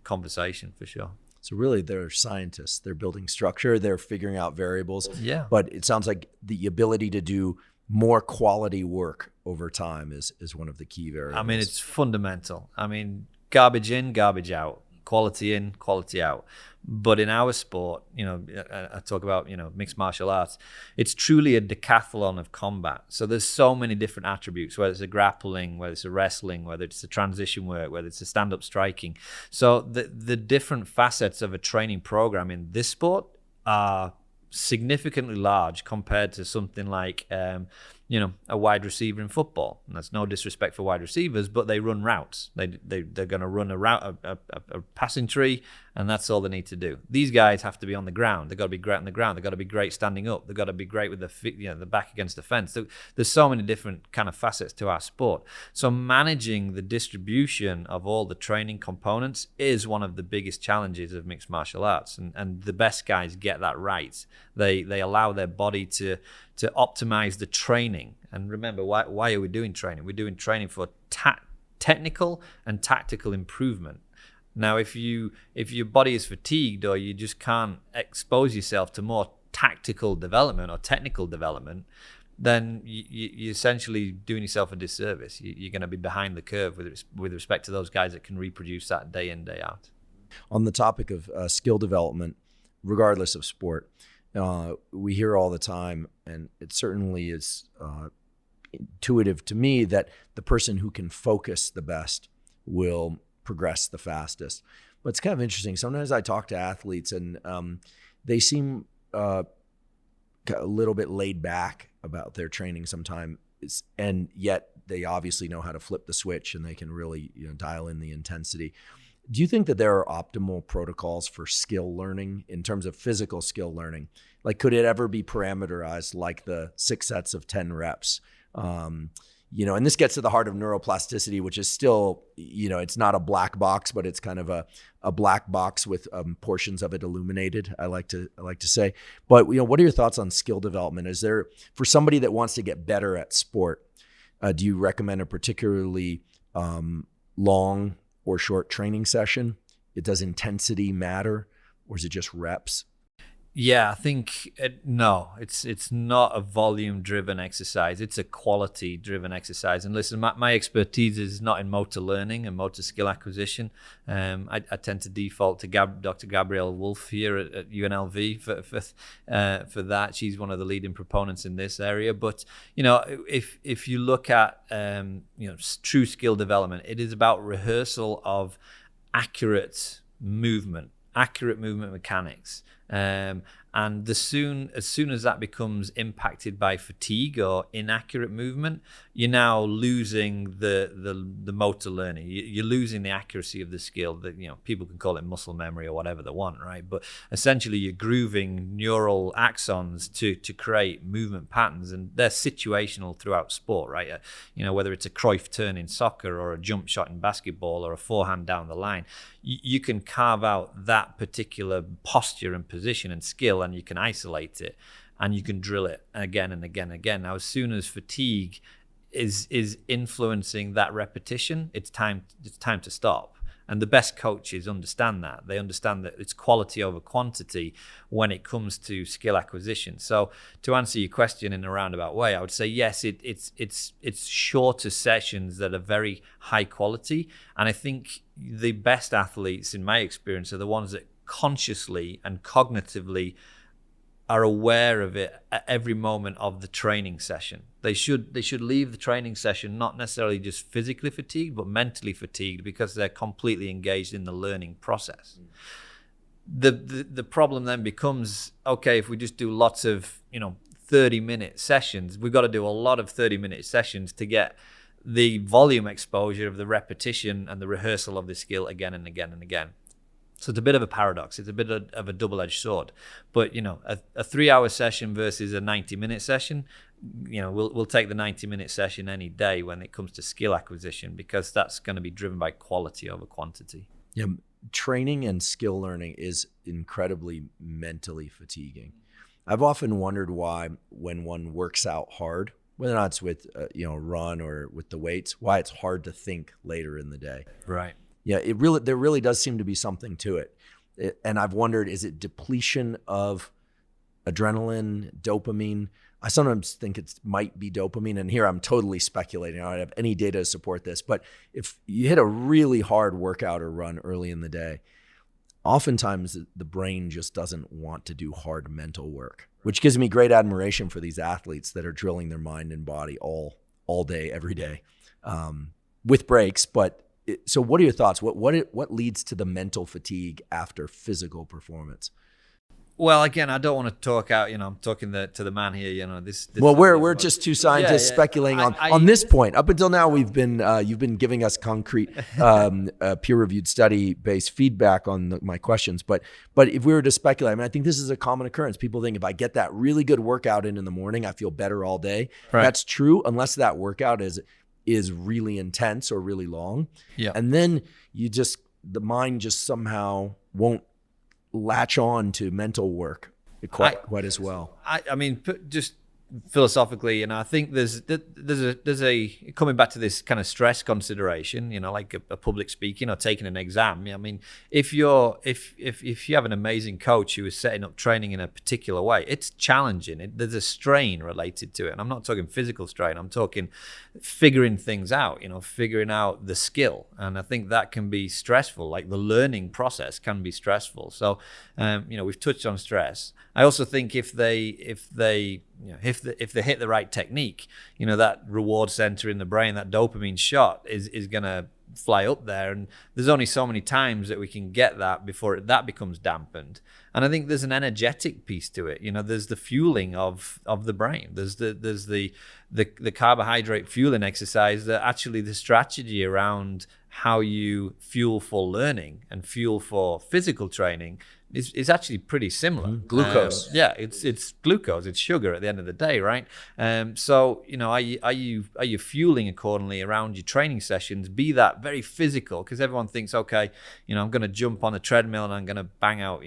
conversation for sure. So really, they're scientists. They're building structure. They're figuring out variables. Yeah. But it sounds like the ability to do more quality work over time is one of the key variables. I mean, it's fundamental. I mean, garbage in, garbage out. Quality in, quality out. But in our sport, I talk about, mixed martial arts, it's truly a decathlon of combat. So there's so many different attributes, whether it's a grappling, whether it's a wrestling, whether it's a transition work, whether it's a stand-up striking. So the different facets of a training program in this sport are significantly large compared to something like, a wide receiver in football. And that's no disrespect for wide receivers, but they run routes. They're going to run a route, a passing tree, and that's all they need to do. These guys have to be on the ground. They've got to be great on the ground. They've got to be great standing up. They've got to be great with the back against the fence. So there's so many different kind of facets to our sport. So managing the distribution of all the training components is one of the biggest challenges of mixed martial arts. And the best guys get that right. They allow their body to optimize the training. And remember, why are we doing training? We're doing training for technical and tactical improvement. Now, if your body is fatigued or you just can't expose yourself to more tactical development or technical development, then you're essentially doing yourself a disservice. You're going to be behind the curve with respect to those guys that can reproduce that day in, day out. On the topic of skill development, regardless of sport, we hear all the time, and it certainly is intuitive to me, that the person who can focus the best will progress the fastest. But it's kind of interesting. Sometimes I talk to athletes and they seem a little bit laid back about their training sometimes, and yet they obviously know how to flip the switch and they can really dial in the intensity. Do you think that there are optimal protocols for skill learning in terms of physical skill learning? Like, could it ever be parameterized like the 6 sets of 10 reps? And this gets to the heart of neuroplasticity, which is still, it's not a black box, but it's kind of a black box with portions of it illuminated, I like to say. But, what are your thoughts on skill development? Is there, for somebody that wants to get better at sport, do you recommend a particularly long or short training session? Does intensity matter, or is it just reps? Yeah, I think no, it's not a volume-driven exercise. It's a quality-driven exercise. And listen, my expertise is not in motor learning and motor skill acquisition. I tend to default to Dr. Gabrielle Wolf here at UNLV for that. She's one of the leading proponents in this area. But if you look at true skill development, it is about rehearsal of accurate movement mechanics. And And as soon as that becomes impacted by fatigue or inaccurate movement, you're now losing the motor learning. You're losing the accuracy of the skill. That, you know, people can call it muscle memory or whatever they want, right? But essentially, you're grooving neural axons to create movement patterns, and they're situational throughout sport, right? You know, whether it's a Cruyff turn in soccer or a jump shot in basketball or a forehand down the line, you can carve out that particular posture and position and skill, and you can isolate it, and you can drill it again and again and again. Now, as soon as fatigue is influencing that repetition, it's time to stop. And the best coaches understand that. They understand that it's quality over quantity when it comes to skill acquisition. So to answer your question in a roundabout way, I would say yes, it's shorter sessions that are very high quality. And I think the best athletes, in my experience, are the ones that consciously and cognitively are aware of it at every moment of the training session. They should leave the training session not necessarily just physically fatigued, but mentally fatigued, because they're completely engaged in the learning process. The problem then becomes, okay, if we just do lots of 30-minute sessions, we've got to do a lot of 30-minute sessions to get the volume exposure of the repetition and the rehearsal of the skill again and again and again. So it's a bit of a paradox. It's a bit of a double-edged sword. But, a 3-hour session versus a 90-minute session, we'll take the 90-minute session any day when it comes to skill acquisition, because that's going to be driven by quality over quantity. Yeah, training and skill learning is incredibly mentally fatiguing. I've often wondered why, when one works out hard, whether or not it's with a run or with the weights, why it's hard to think later in the day. Right. Yeah, there really does seem to be something to it. And I've wondered, is it depletion of adrenaline, dopamine? I sometimes think it might be dopamine, and here I'm totally speculating. I don't have any data to support this, but if you hit a really hard workout or run early in the day, oftentimes the brain just doesn't want to do hard mental work, which gives me great admiration for these athletes that are drilling their mind and body all day, every day, with breaks, but so what are your thoughts? What leads to the mental fatigue after physical performance? Well, again, I don't want to talk out, I'm talking to the man here, this well, we're just two scientists speculating on this point. Up until now, you've been giving us concrete, peer-reviewed study-based feedback on my questions. But if we were to speculate, I think this is a common occurrence. People think if I get that really good workout in the morning, I feel better all day. Right. That's true, unless that workout is really intense or really long. Yeah. And then the mind just somehow won't latch on to mental work quite as well. I mean, just philosophically, I think there's a coming back to this kind of stress consideration, like a public speaking or taking an exam. I mean, if you have an amazing coach who is setting up training in a particular way, it's challenging. There's a strain related to it, and I'm not talking physical strain. I'm talking figuring things out. Figuring out the skill, and I think that can be stressful. Like the learning process can be stressful. So, we've touched on stress. I also think if they hit the right technique, that reward center in the brain, that dopamine shot is going to fly up there. And there's only so many times that we can get that before that becomes dampened. And I think there's an energetic piece to it. There's the fueling of the brain. There's the carbohydrate fueling exercise, that actually the strategy around how you fuel for learning and fuel for physical training is actually pretty similar. Mm-hmm. Glucose. It's glucose. It's sugar at the end of the day, right? So are you fueling accordingly around your training sessions? Be that very physical, because everyone thinks, okay, I'm going to jump on the treadmill and I'm going to bang out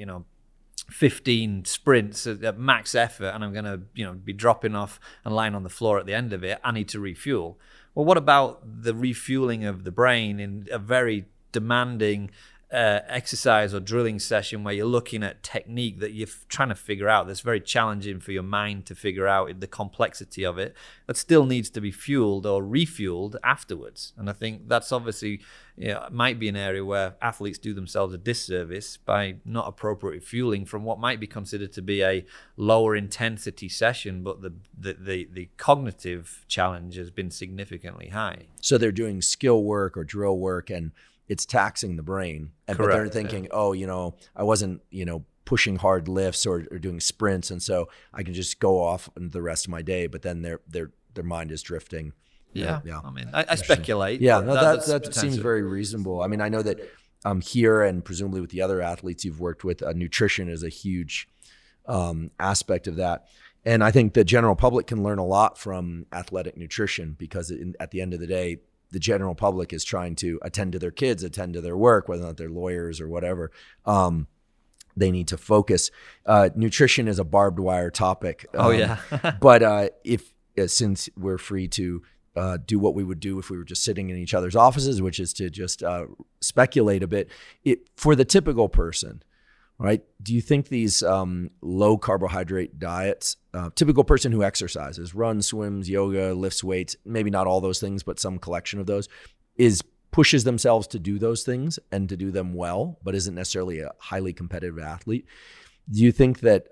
15 sprints at max effort, and I'm going to be dropping off and lying on the floor at the end of it. I need to refuel. Well, what about the refueling of the brain in a very demanding exercise or drilling session where you're looking at technique that you're trying to figure out, that's very challenging for your mind to figure out the complexity of it, that still needs to be fueled or refueled afterwards? And I think that's obviously might be an area where athletes do themselves a disservice by not appropriately fueling from what might be considered to be a lower intensity session, but the cognitive challenge has been significantly high. So they're doing skill work or drill work, and it's taxing the brain. But they're thinking, I wasn't, pushing hard lifts or doing sprints, and so I can just go off the rest of my day. But then their mind is drifting. Yeah. I mean, I speculate. Yeah, no, that seems very reasonable. I mean, I know that here and presumably with the other athletes you've worked with, nutrition is a huge aspect of that. And I think the general public can learn a lot from athletic nutrition because at the end of the day, the general public is trying to attend to their kids, attend to their work, whether or not they're lawyers or whatever. They need to focus. Nutrition is a barbed wire topic. But since we're free to do what we would do if we were just sitting in each other's offices, which is to just speculate a bit, for the typical person, right? Do you think these low carbohydrate diets, typical person who exercises, runs, swims, yoga, lifts weights, maybe not all those things, but some collection of those, pushes themselves to do those things and to do them well, but isn't necessarily a highly competitive athlete? Do you think that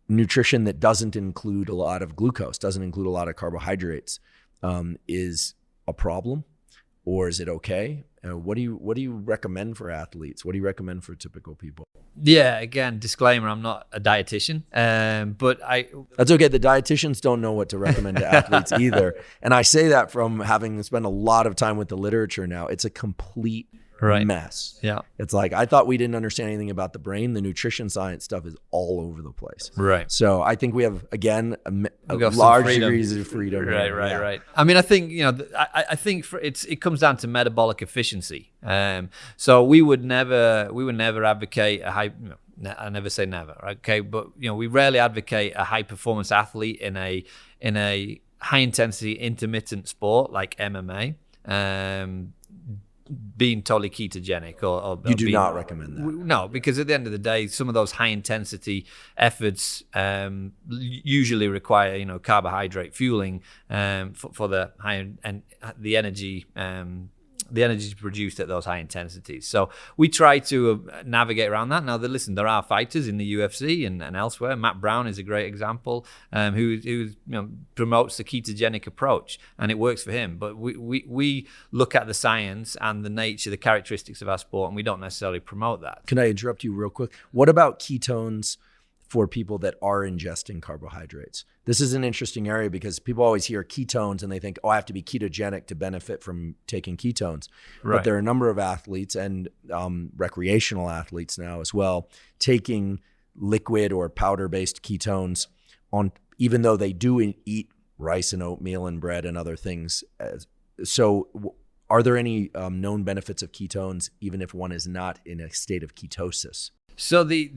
nutrition that doesn't include a lot of glucose, doesn't include a lot of carbohydrates, is a problem, or is it okay? What do you recommend for athletes? What do you recommend for typical people? Yeah, again, disclaimer: I'm not a dietitian, but That's okay. The dietitians don't know what to recommend to athletes either, and I say that from having spent a lot of time with the literature. Now, it's a complete mess. Yeah, it's like I thought we didn't understand anything about the brain. The nutrition science stuff is all over the place. Right. So I think we have again large degrees of freedom. Right. I mean, I think I think it comes down to metabolic efficiency. So we would never advocate a high. I never say never. Okay, but we rarely advocate a high performance athlete in a high intensity intermittent sport like MMA. Being totally ketogenic or you do not recommend that. No, because at the end of the day, some of those high intensity efforts usually require carbohydrate fueling for the high and the energy produced at those high intensities. So we try to navigate around that. Now, there are fighters in the UFC and elsewhere. Matt Brown is a great example, who promotes the ketogenic approach, and it works for him. But we look at the science and the nature, the characteristics of our sport, and we don't necessarily promote that. Can I interrupt you real quick? What about ketones for people that are ingesting carbohydrates? This is an interesting area because people always hear ketones and they think, I have to be ketogenic to benefit from taking ketones. Right. But there are a number of athletes and recreational athletes now as well taking liquid or powder-based ketones even though they do eat rice and oatmeal and bread and other things. So are there any known benefits of ketones even if one is not in a state of ketosis? So the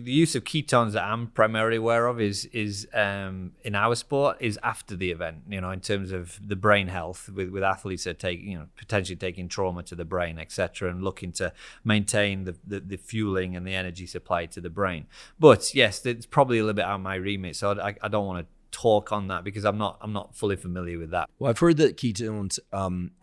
use of ketones that I'm primarily aware of is in our sport is after the event, in terms of the brain health with athletes that take, potentially taking trauma to the brain, etc., and looking to maintain the fueling and the energy supply to the brain. But yes, it's probably a little bit out of my remit, so I don't want to talk on that because I'm not fully familiar with that. Well, I've heard that ketones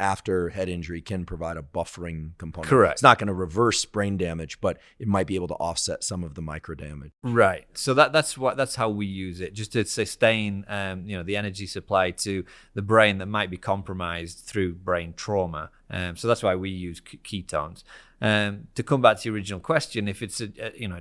after head injury can provide a buffering component. Correct. It's not going to reverse brain damage, but it might be able to offset some of the micro damage. Right. So that's how we use it, just to sustain the energy supply to the brain that might be compromised through brain trauma. So that's why we use ketones. To come back to your original question, if it's a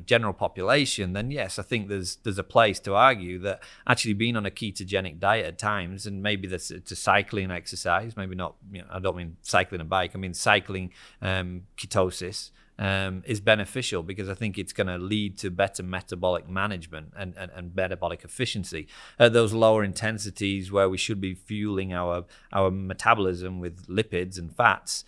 general population, then yes, I think there's a place to argue that actually being on a ketogenic diet at times, and maybe that's to cycling exercise, maybe not. I don't mean cycling a bike. I mean cycling ketosis. Is beneficial because I think it's going to lead to better metabolic management and metabolic efficiency at those lower intensities where we should be fueling our metabolism with lipids and fats.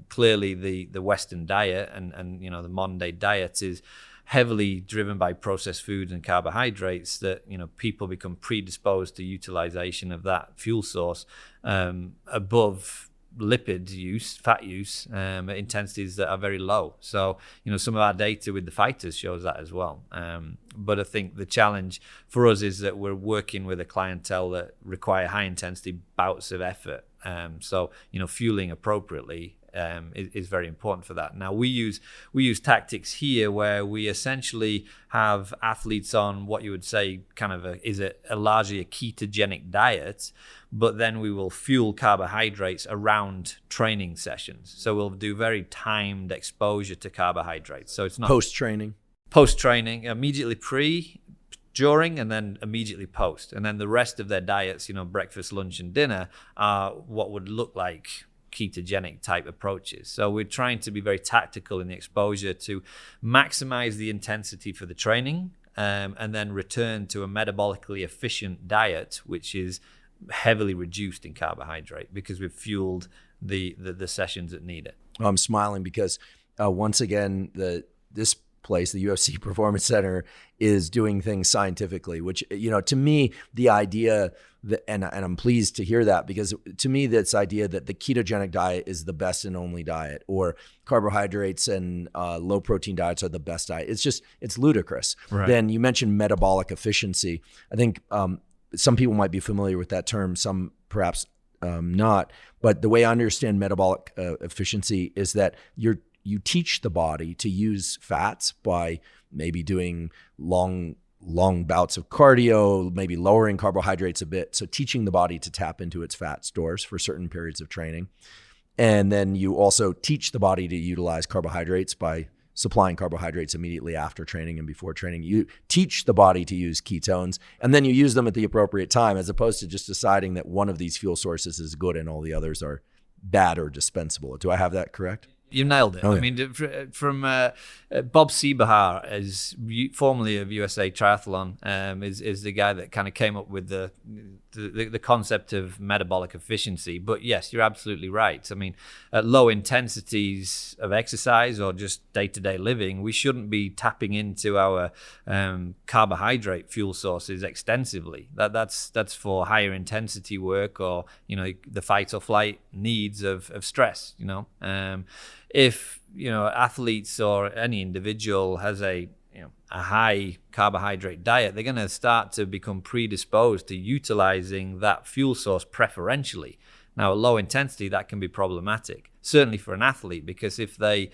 Clearly, the Western diet and the modern day diet is heavily driven by processed foods and carbohydrates that people become predisposed to utilization of that fuel source above lipid use, fat use, at intensities that are very low. So, some of our data with the fighters shows that as well. But I think the challenge for us is that we're working with a clientele that require high intensity bouts of effort. So, fueling appropriately is very important for that. Now we use tactics here where we essentially have athletes on what you would say kind of a largely a ketogenic diet, but then we will fuel carbohydrates around training sessions. So we'll do very timed exposure to carbohydrates. So it's not post-training, immediately pre, during, and then immediately post. And then the rest of their diets, breakfast, lunch, and dinner are what would look like ketogenic type approaches. So we're trying to be very tactical in the exposure to maximize the intensity for the training, and then return to a metabolically efficient diet, which is heavily reduced in carbohydrate because we've fueled the sessions that need it. I'm smiling because once again, this place, the UFC Performance Center, is doing things scientifically, which, to me, the idea that, and I'm pleased to hear that, because to me, this idea that the ketogenic diet is the best and only diet, or carbohydrates and low protein diets are the best diet, it's ludicrous. Right. Then you mentioned metabolic efficiency. I think some people might be familiar with that term, some perhaps not. But the way I understand metabolic efficiency is that you teach the body to use fats by maybe doing long bouts of cardio, maybe lowering carbohydrates a bit. So teaching the body to tap into its fat stores for certain periods of training. And then you also teach the body to utilize carbohydrates by supplying carbohydrates immediately after training and before training. You teach the body to use ketones, and then you use them at the appropriate time, as opposed to just deciding that one of these fuel sources is good and all the others are bad or dispensable. Do I have that correct? You nailed it. Okay. I mean, from Bob Seebahar, is formerly of USA Triathlon, is the guy that kind of came up with the concept of metabolic efficiency. But yes, you're absolutely right. I mean, at low intensities of exercise or just day-to-day living, we shouldn't be tapping into our carbohydrate fuel sources extensively. That's for higher intensity work, or the fight or flight needs of stress. If athletes or any individual has a high carbohydrate diet, they're going to start to become predisposed to utilizing that fuel source preferentially. Now, at low intensity, that can be problematic, certainly for an athlete, because if they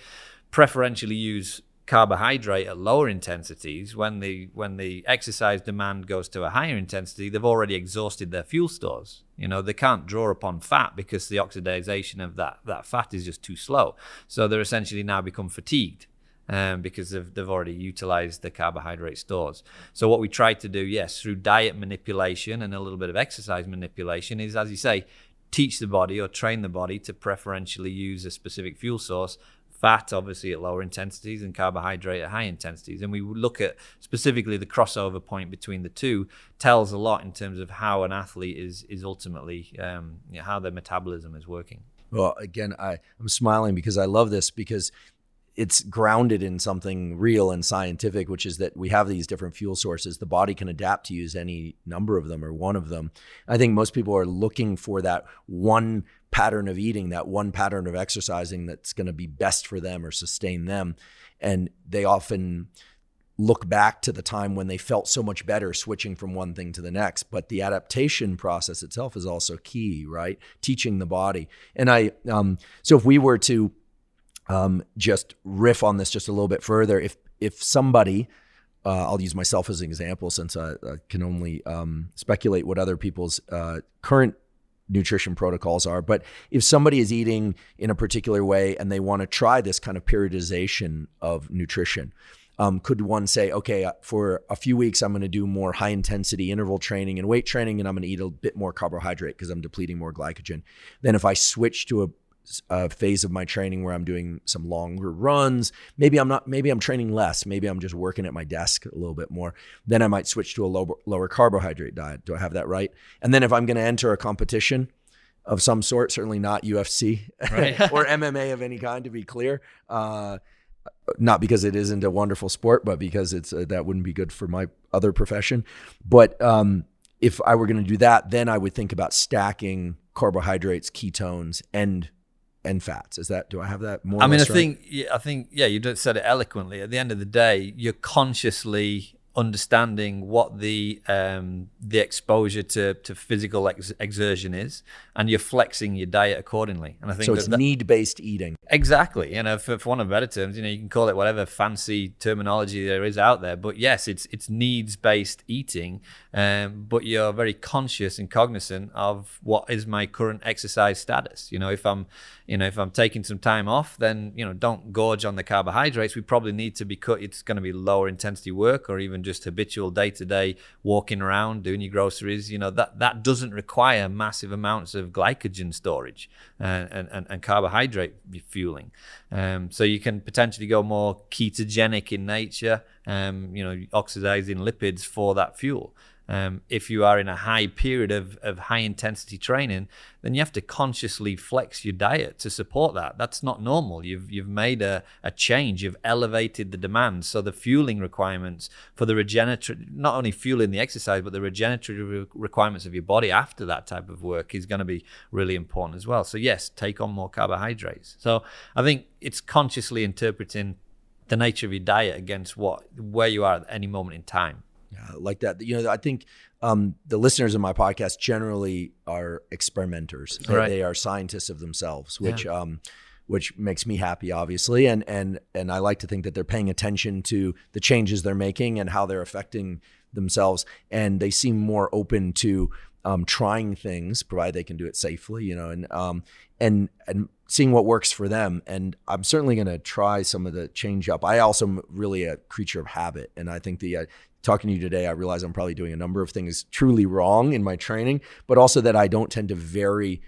preferentially use carbohydrate at lower intensities, when the exercise demand goes to a higher intensity, they've already exhausted their fuel stores. They can't draw upon fat because the oxidation of that fat is just too slow. So they're essentially now become fatigued because they've already utilized the carbohydrate stores. So what we try to do, yes, through diet manipulation and a little bit of exercise manipulation, is, as you say, teach the body or train the body to preferentially use a specific fuel source. Fat, obviously, at lower intensities, and carbohydrate at high intensities. And we look at specifically the crossover point between the two tells a lot in terms of how an athlete is ultimately, how their metabolism is working. Well, again, I'm smiling because I love this, because it's grounded in something real and scientific, which is that we have these different fuel sources. The body can adapt to use any number of them or one of them. I think most people are looking for that one pattern of eating, that one pattern of exercising that's going to be best for them or sustain them. And they often look back to the time when they felt so much better switching from one thing to the next. But the adaptation process itself is also key, right? Teaching the body. And so if we were to just riff on this just a little bit further, if somebody, I'll use myself as an example, since I can only speculate what other people's current nutrition protocols are. But if somebody is eating in a particular way and they want to try this kind of periodization of nutrition, could one say, okay, for a few weeks, I'm going to do more high intensity interval training and weight training, and I'm going to eat a bit more carbohydrate because I'm depleting more glycogen. Then if I switch to a phase of my training where I'm doing some longer runs, maybe I'm training less, maybe I'm just working at my desk a little bit more, then I might switch to a lower carbohydrate diet. Do I have that right? And then if I'm going to enter a competition of some sort, certainly not UFC, right, or MMA of any kind, to be clear, not because it isn't a wonderful sport, but because it's that wouldn't be good for my other profession. But if I were going to do that, then I would think about stacking carbohydrates, ketones, and fats. Do I have that more? I think you said it eloquently. At the end of the day, you're consciously understanding what the exposure to physical exertion is, and you're flexing your diet accordingly. And I think so it's need-based eating. Exactly. For one of better terms, you can call it whatever fancy terminology there is out there, but yes, it's needs-based eating. But you're very conscious and cognizant of what is my current exercise status. If I'm taking some time off, then don't gorge on the carbohydrates. We probably need to be cut. It's going to be lower intensity work, or even just habitual day-to-day walking around, doing your groceries. That doesn't require massive amounts of glycogen storage and carbohydrate fueling. So you can potentially go more ketogenic in nature, oxidizing lipids for that fuel. If you are in a high period of high intensity training, then you have to consciously flex your diet to support that. That's not normal. You've made a change. You've elevated the demand. So the fueling requirements for the regenerative, not only fueling the exercise, but the regenerative requirements of your body after that type of work is going to be really important as well. So yes, take on more carbohydrates. So I think it's consciously interpreting the nature of your diet against where you are at any moment in time. Yeah, like that. I think the listeners of my podcast generally are experimenters. They are scientists of themselves, which makes me happy, obviously. And I like to think that they're paying attention to the changes they're making and how they're affecting themselves. And they seem more open to trying things, provided they can do it safely, and seeing what works for them. And I'm certainly going to try some of the change up. I also am really a creature of habit. And I think talking to you today, I realize I'm probably doing a number of things truly wrong in my training, but also that I don't tend to vary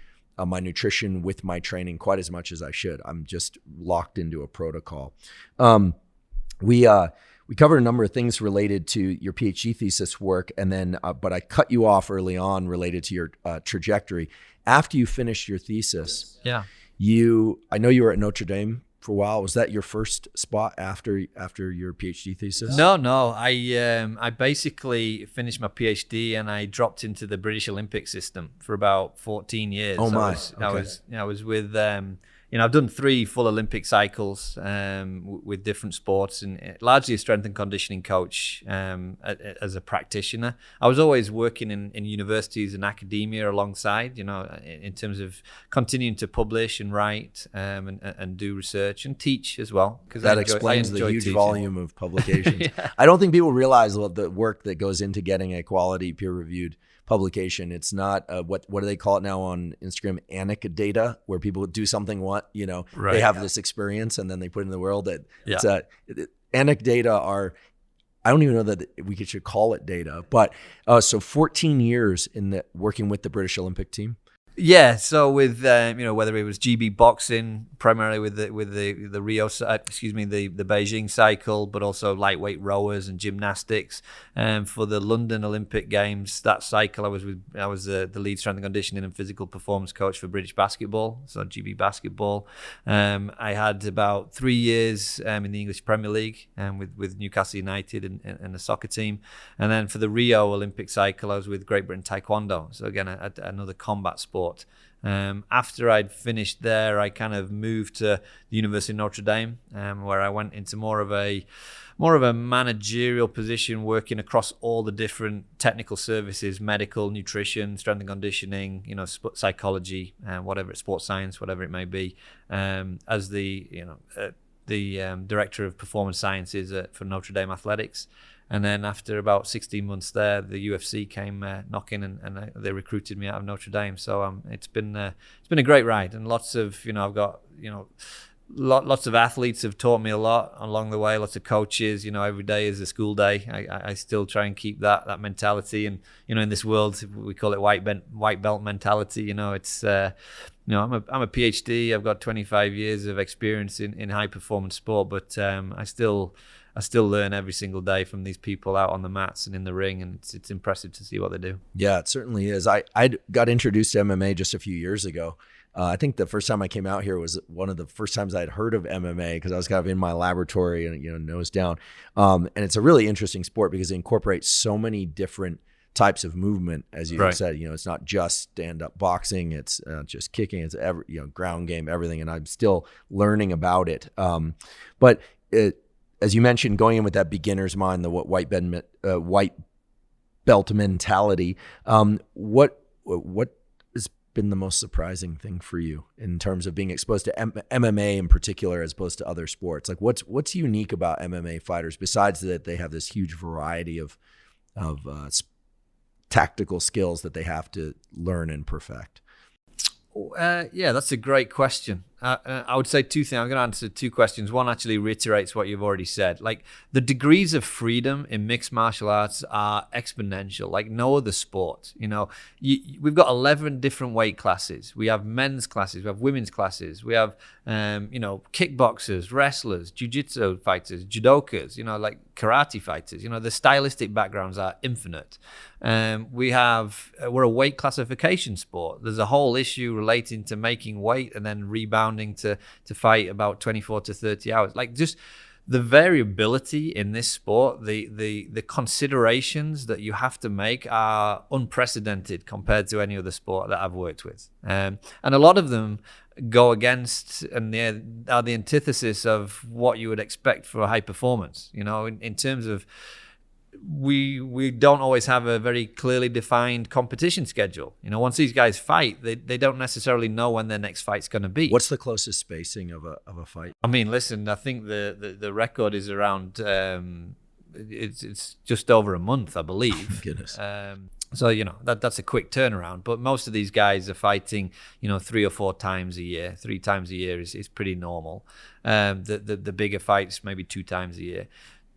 my nutrition with my training quite as much as I should. I'm just locked into a protocol. We covered a number of things related to your PhD thesis work, and then but I cut you off early on related to your trajectory. After you finished your thesis, I know you were at Notre Dame for a while. Was that your first spot after your PhD thesis? No. I basically finished my PhD and I dropped into the British Olympic system for about 14 years. Oh my! I was with I've done 3 full Olympic cycles with different sports, and largely a strength and conditioning coach as a practitioner. I was always working in universities and academia alongside, in terms of continuing to publish and write and do research and teach as well. Because that explains the huge volume of publications. Yeah. I don't think people realize the work that goes into getting a quality peer-reviewed publication. It's not what do they call it now on Instagram? Anecdata, where people do something they have this experience and then they put it in the world. Anecdata are, I don't even know that we should call it data, but so 14 years in working with the British Olympic team. Yeah, so with whether it was GB boxing, primarily with the Rio, the Beijing cycle, but also lightweight rowers and gymnastics. For the London Olympic Games, that cycle I was the lead strength and conditioning and physical performance coach for British basketball, so GB basketball. I had about 3 years in the English Premier League with Newcastle United and the soccer team, and then for the Rio Olympic cycle, I was with Great Britain Taekwondo. So again, another combat sport. After I'd finished there, I kind of moved to the University of Notre Dame, where I went into more of a managerial position, working across all the different technical services: medical, nutrition, strength and conditioning, psychology, sports science, whatever it may be, as the director of performance sciences for Notre Dame Athletics. And then after about 16 months there, the UFC came knocking, and they recruited me out of Notre Dame. So it's been a great ride, and lots of I've got lots of athletes have taught me a lot along the way. Lots of coaches, every day is a school day. I still try and keep that mentality, and in this world we call it white belt mentality. It's I'm a PhD. I've got 25 years of experience in high performance sport, but I still learn every single day from these people out on the mats and in the ring, and it's impressive to see what they do. Yeah, it certainly is. I got introduced to MMA just a few years ago. I think the first time I came out here was one of the first times I'd heard of MMA, because I was kind of in my laboratory and nose down. And it's a really interesting sport because it incorporates so many different types of movement, as you said. It's not just stand-up boxing; it's just kicking. It's ground game, everything. And I'm still learning about it. as you mentioned, going in with that beginner's mind, the white belt mentality, what has been the most surprising thing for you in terms of being exposed to MMA in particular, as opposed to other sports? Like what's unique about MMA fighters besides that they have this huge variety of tactical skills that they have to learn and perfect? Yeah, that's a great question. I would say two things. I'm going to answer two questions. One actually reiterates what you've already said. Like, the degrees of freedom in mixed martial arts are exponential, like no other sport. We've got 11 different weight classes. We have men's classes, we have women's classes, we have kickboxers, wrestlers, jiu-jitsu fighters, judokas, like karate fighters. The stylistic backgrounds are infinite. We're a weight classification sport. There's a whole issue relating to making weight and then rebounding to fight about 24 to 30 hours. Like, just the variability in this sport, the considerations that you have to make are unprecedented compared to any other sport that I've worked with. And a lot of them go against and are the antithesis of what you would expect for high performance. In terms of, we don't always have a very clearly defined competition schedule. Once these guys fight, they don't necessarily know when their next fight's going to be. What's the closest spacing of a fight? I mean, listen, I think the record is around it's just over a month, I believe. Oh, goodness. So that's a quick turnaround. But most of these guys are fighting 3 or 4 times a year. 3 times a year is pretty normal. The bigger fights maybe 2 times a year.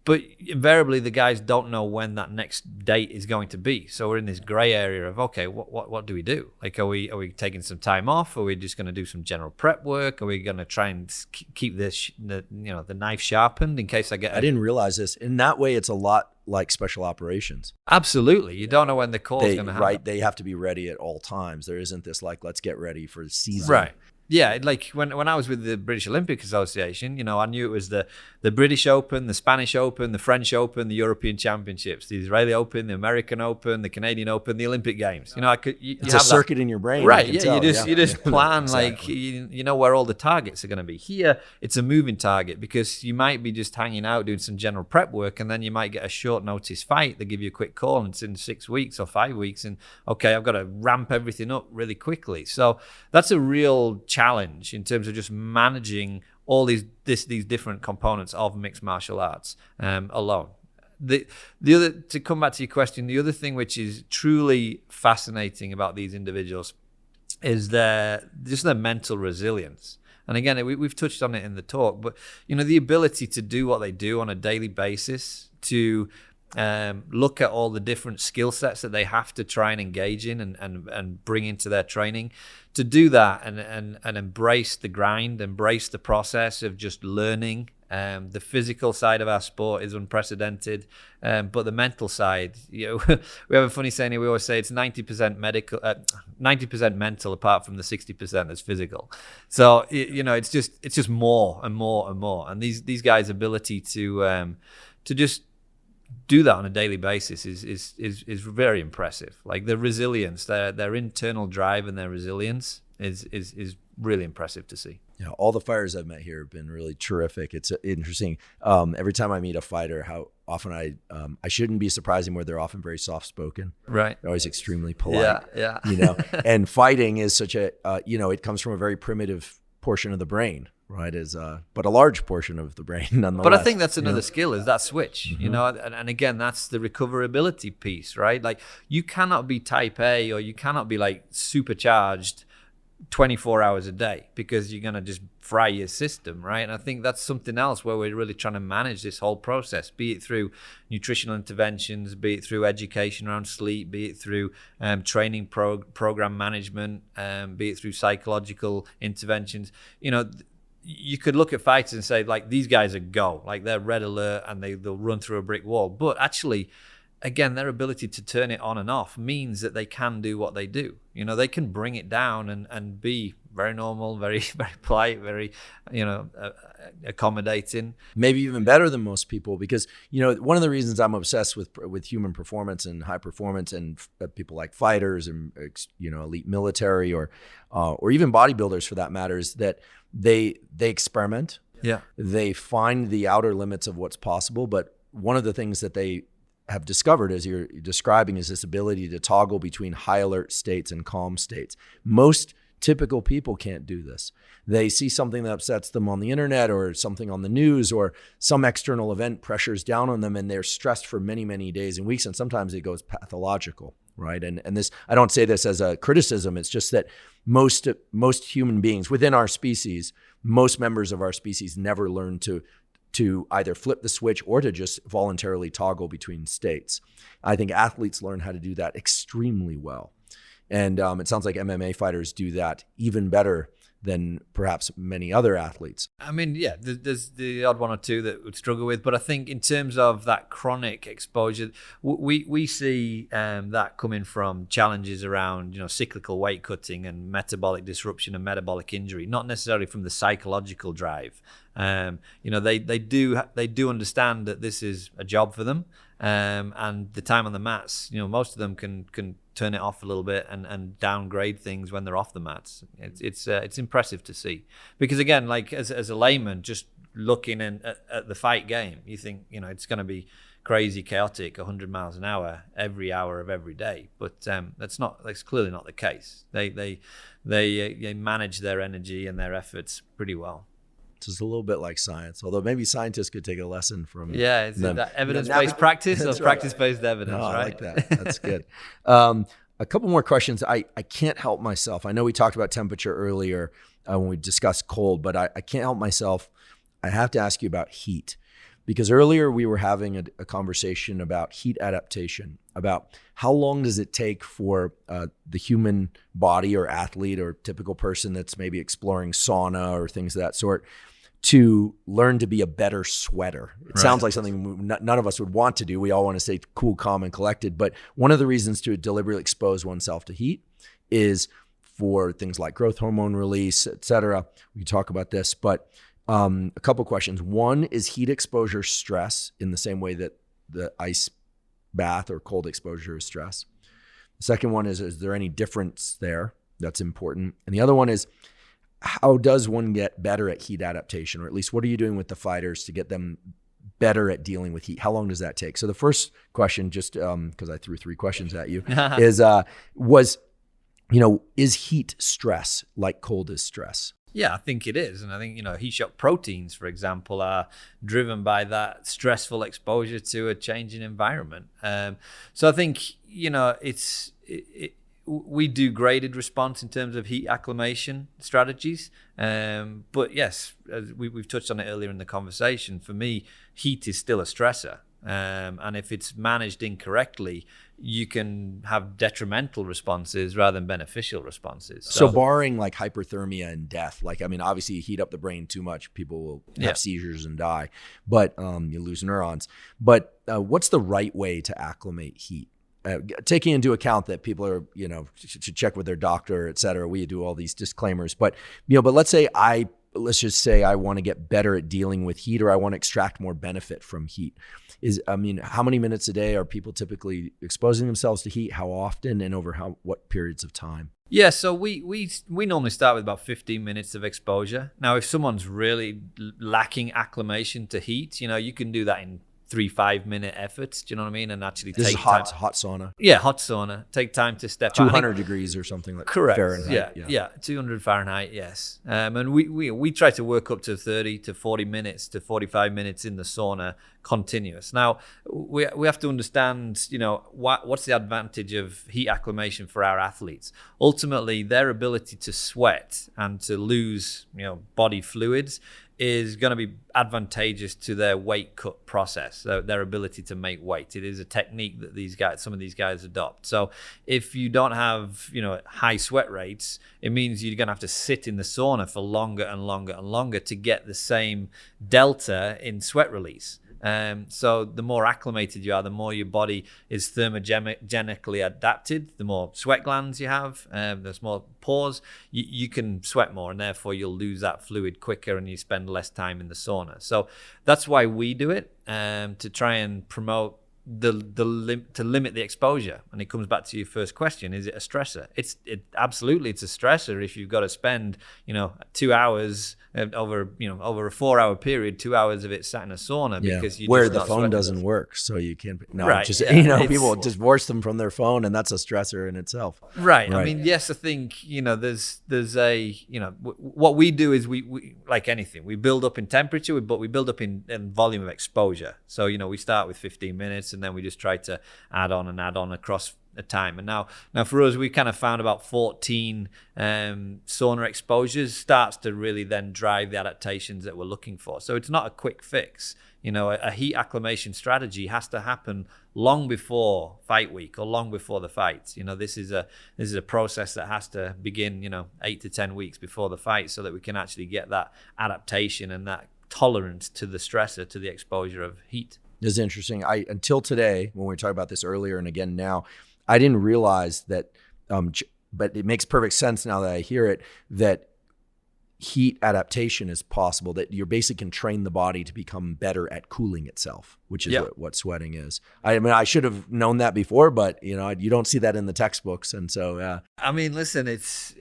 But invariably, the guys don't know when that next date is going to be. So we're in this gray area of, okay, what do we do? Like, are we taking some time off? Are we just going to do some general prep work? Are we going to try and keep the knife sharpened in case I didn't realize this. In that way, it's a lot like special operations. Absolutely. You don't know when the call is going to happen. Right. They have to be ready at all times. There isn't this like, let's get ready for the season. Right. Yeah, like when I was with the British Olympic Association, I knew it was the British Open, the Spanish Open, the French Open, the European Championships, the Israeli Open, the American Open, the Canadian Open, the Olympic Games. It's a circuit in your brain, right? Yeah, you just plan exactly. like you know where all the targets are going to be. Here, it's a moving target because you might be just hanging out doing some general prep work, and then you might get a short notice fight. They give you a quick call, and it's in 6 weeks or 5 weeks, and okay, I've got to ramp everything up really quickly. So that's a real challenge in terms of just managing all these different components of mixed martial arts alone. The other, to come back to your question, the other thing which is truly fascinating about these individuals is their mental resilience. And again, we've touched on it in the talk, but the ability to do what they do on a daily basis, to look at all the different skill sets that they have to try and engage in and bring into their training, to do that and embrace the grind, embrace the process of just learning. The physical side of our sport is unprecedented, but the mental side, we have a funny saying here. We always say it's 90% medical, 90% mental, apart from the 60% that's physical. So it's just more and more and more. And these guys' ability to just do that on a daily basis is very impressive. Like, the resilience, their internal drive and their resilience is really impressive to see. Yeah, all the fighters I've met here have been really terrific. It's interesting. Every time I meet a fighter, how often I shouldn't be surprised anymore. They're often very soft spoken. Right. They're always extremely polite. Yeah. And fighting is such a it comes from a very primitive portion of the brain. Right, but a large portion of the brain nonetheless. But I think that's another skill, is that switch, and again, that's the recoverability piece, right? Like, you cannot be type A, or you cannot be like supercharged 24 hours a day, because you're going to just fry your system, right? And I think that's something else where we're really trying to manage this whole process, be it through nutritional interventions, be it through education around sleep, be it through training program management, be it through psychological interventions. You could look at fighters and say, like, these guys are go, like, they're red alert and they'll run through a brick wall. But actually, again, their ability to turn it on and off means that they can do what they do. They can bring it down and be very normal, very, very polite, very, accommodating. Maybe even better than most people, because, one of the reasons I'm obsessed with human performance and high performance and people like fighters and, elite military or even bodybuilders for that matter, is that they experiment. Yeah. They find the outer limits of what's possible, but one of the things that they have discovered, as you're describing, is this ability to toggle between high alert states and calm states. Most typical people can't do this. They see something that upsets them on the internet or something on the news, or some external event pressures down on them, and they're stressed for many, many days and weeks, and sometimes it goes pathological, right? And this, I don't say this as a criticism, it's just that most human beings within our species, most members of our species never learn to either flip the switch or to just voluntarily toggle between states. I think athletes learn how to do that extremely well. And it sounds like MMA fighters do that even better than perhaps many other athletes. I mean, yeah, there's the odd one or two that would struggle with, but I think in terms of that chronic exposure, we see that coming from challenges around, cyclical weight cutting and metabolic disruption and metabolic injury, not necessarily from the psychological drive. They do understand that this is a job for them, and the time on the mats, most of them can turn it off a little bit and downgrade things when they're off the mats. It's impressive to see, because again, like as a layman, just looking at the fight game, you think it's going to be crazy, chaotic, 100 miles an hour every hour of every day, but that's clearly not the case. They manage their energy and their efforts pretty well. It's a little bit like science, although maybe scientists could take a lesson from them. Is it that evidence-based practice or practice-based evidence, right? I like that. That's good. A couple more questions. I can't help myself. I know we talked about temperature earlier when we discussed cold, but I can't help myself. I have to ask you about heat, because earlier we were having a conversation about heat adaptation, about how long does it take for the human body or athlete or typical person that's maybe exploring sauna or things of that sort to learn to be a better sweater. It sounds like something none of us would want to do. We all want to stay cool, calm, and collected. But one of the reasons to deliberately expose oneself to heat is for things like growth hormone release, et cetera. We can talk about this, but a couple questions. One, is heat exposure stress in the same way that the ice bath or cold exposure is stress? The second one is there any difference there? That's important. And the other one is, how does one get better at heat adaptation? Or at least what are you doing with the fighters to get them better at dealing with heat? How long does that take? So the first question, just because I threw 3 questions at you, is heat stress like cold is stress? Yeah, I think it is. And I think, heat shock proteins, for example, are driven by that stressful exposure to a changing environment. So I think, we do graded response in terms of heat acclimation strategies. But yes, as we've touched on it earlier in the conversation, for me, heat is still a stressor. And if it's managed incorrectly, you can have detrimental responses rather than beneficial responses. So barring like hyperthermia and death, obviously you heat up the brain too much, people will have seizures and die, but you lose neurons. But what's the right way to acclimate heat? Taking into account that people are, should check with their doctor, et cetera. We do all these disclaimers, but let's just say I want to get better at dealing with heat, or I want to extract more benefit from heat. How many minutes a day are people typically exposing themselves to heat? How often, and over what periods of time? Yeah, so we normally start with about 15 minutes of exposure. Now, if someone's really lacking acclimation to heat, you can do that in 3-5 minute efforts. Do you know what I mean? And actually this take is hot sauna. Yeah, hot sauna. Take time to step 200 degrees or something like correct. Fahrenheit. Yeah, 200 Fahrenheit. Yes, and we try to work up to 30 to 40 minutes to 45 minutes in the sauna continuous. Now we have to understand, what's the advantage of heat acclimation for our athletes? Ultimately, their ability to sweat and to lose, body fluids is going to be advantageous to their weight cut process, their ability to make weight. It is a technique that some of these guys adopt. So if you don't have, high sweat rates, it means you're going to have to sit in the sauna for longer and longer and longer to get the same delta in sweat release. So the more acclimated you are, the more your body is thermogenically adapted, the more sweat glands you have, there's more pores, you can sweat more, and therefore you'll lose that fluid quicker and you spend less time in the sauna. So that's why we do it, to try and promote to limit the exposure. And it comes back to your first question: is it a stressor? Absolutely, it's a stressor. If you've got to spend 2 hours over a 4 hour period, 2 hours of it sat in a sauna because where the phone doesn't work, so you can't. People divorce them from their phone, and that's a stressor in itself. Right. I mean, yes, I think there's a what we do is we like anything, we build up in temperature, but we build up in volume of exposure. So we start with 15 minutes, and then we just try to add on across a time. And now for us, we kind of found about 14 sauna exposures starts to really then drive the adaptations that we're looking for. So it's not a quick fix. A heat acclimation strategy has to happen long before fight week or long before the fights. This is a process that has to begin 8 to 10 weeks before the fight, so that we can actually get that adaptation and that tolerance to the stressor, to the exposure of heat. This is interesting. Until today, when we were talking about this earlier and again now, I didn't realize that, but it makes perfect sense now that I hear it, that heat adaptation is possible, that you basically can train the body to become better at cooling itself, which is what sweating is. I mean, I should have known that before, but you don't see that in the textbooks. And so, I mean, listen, it's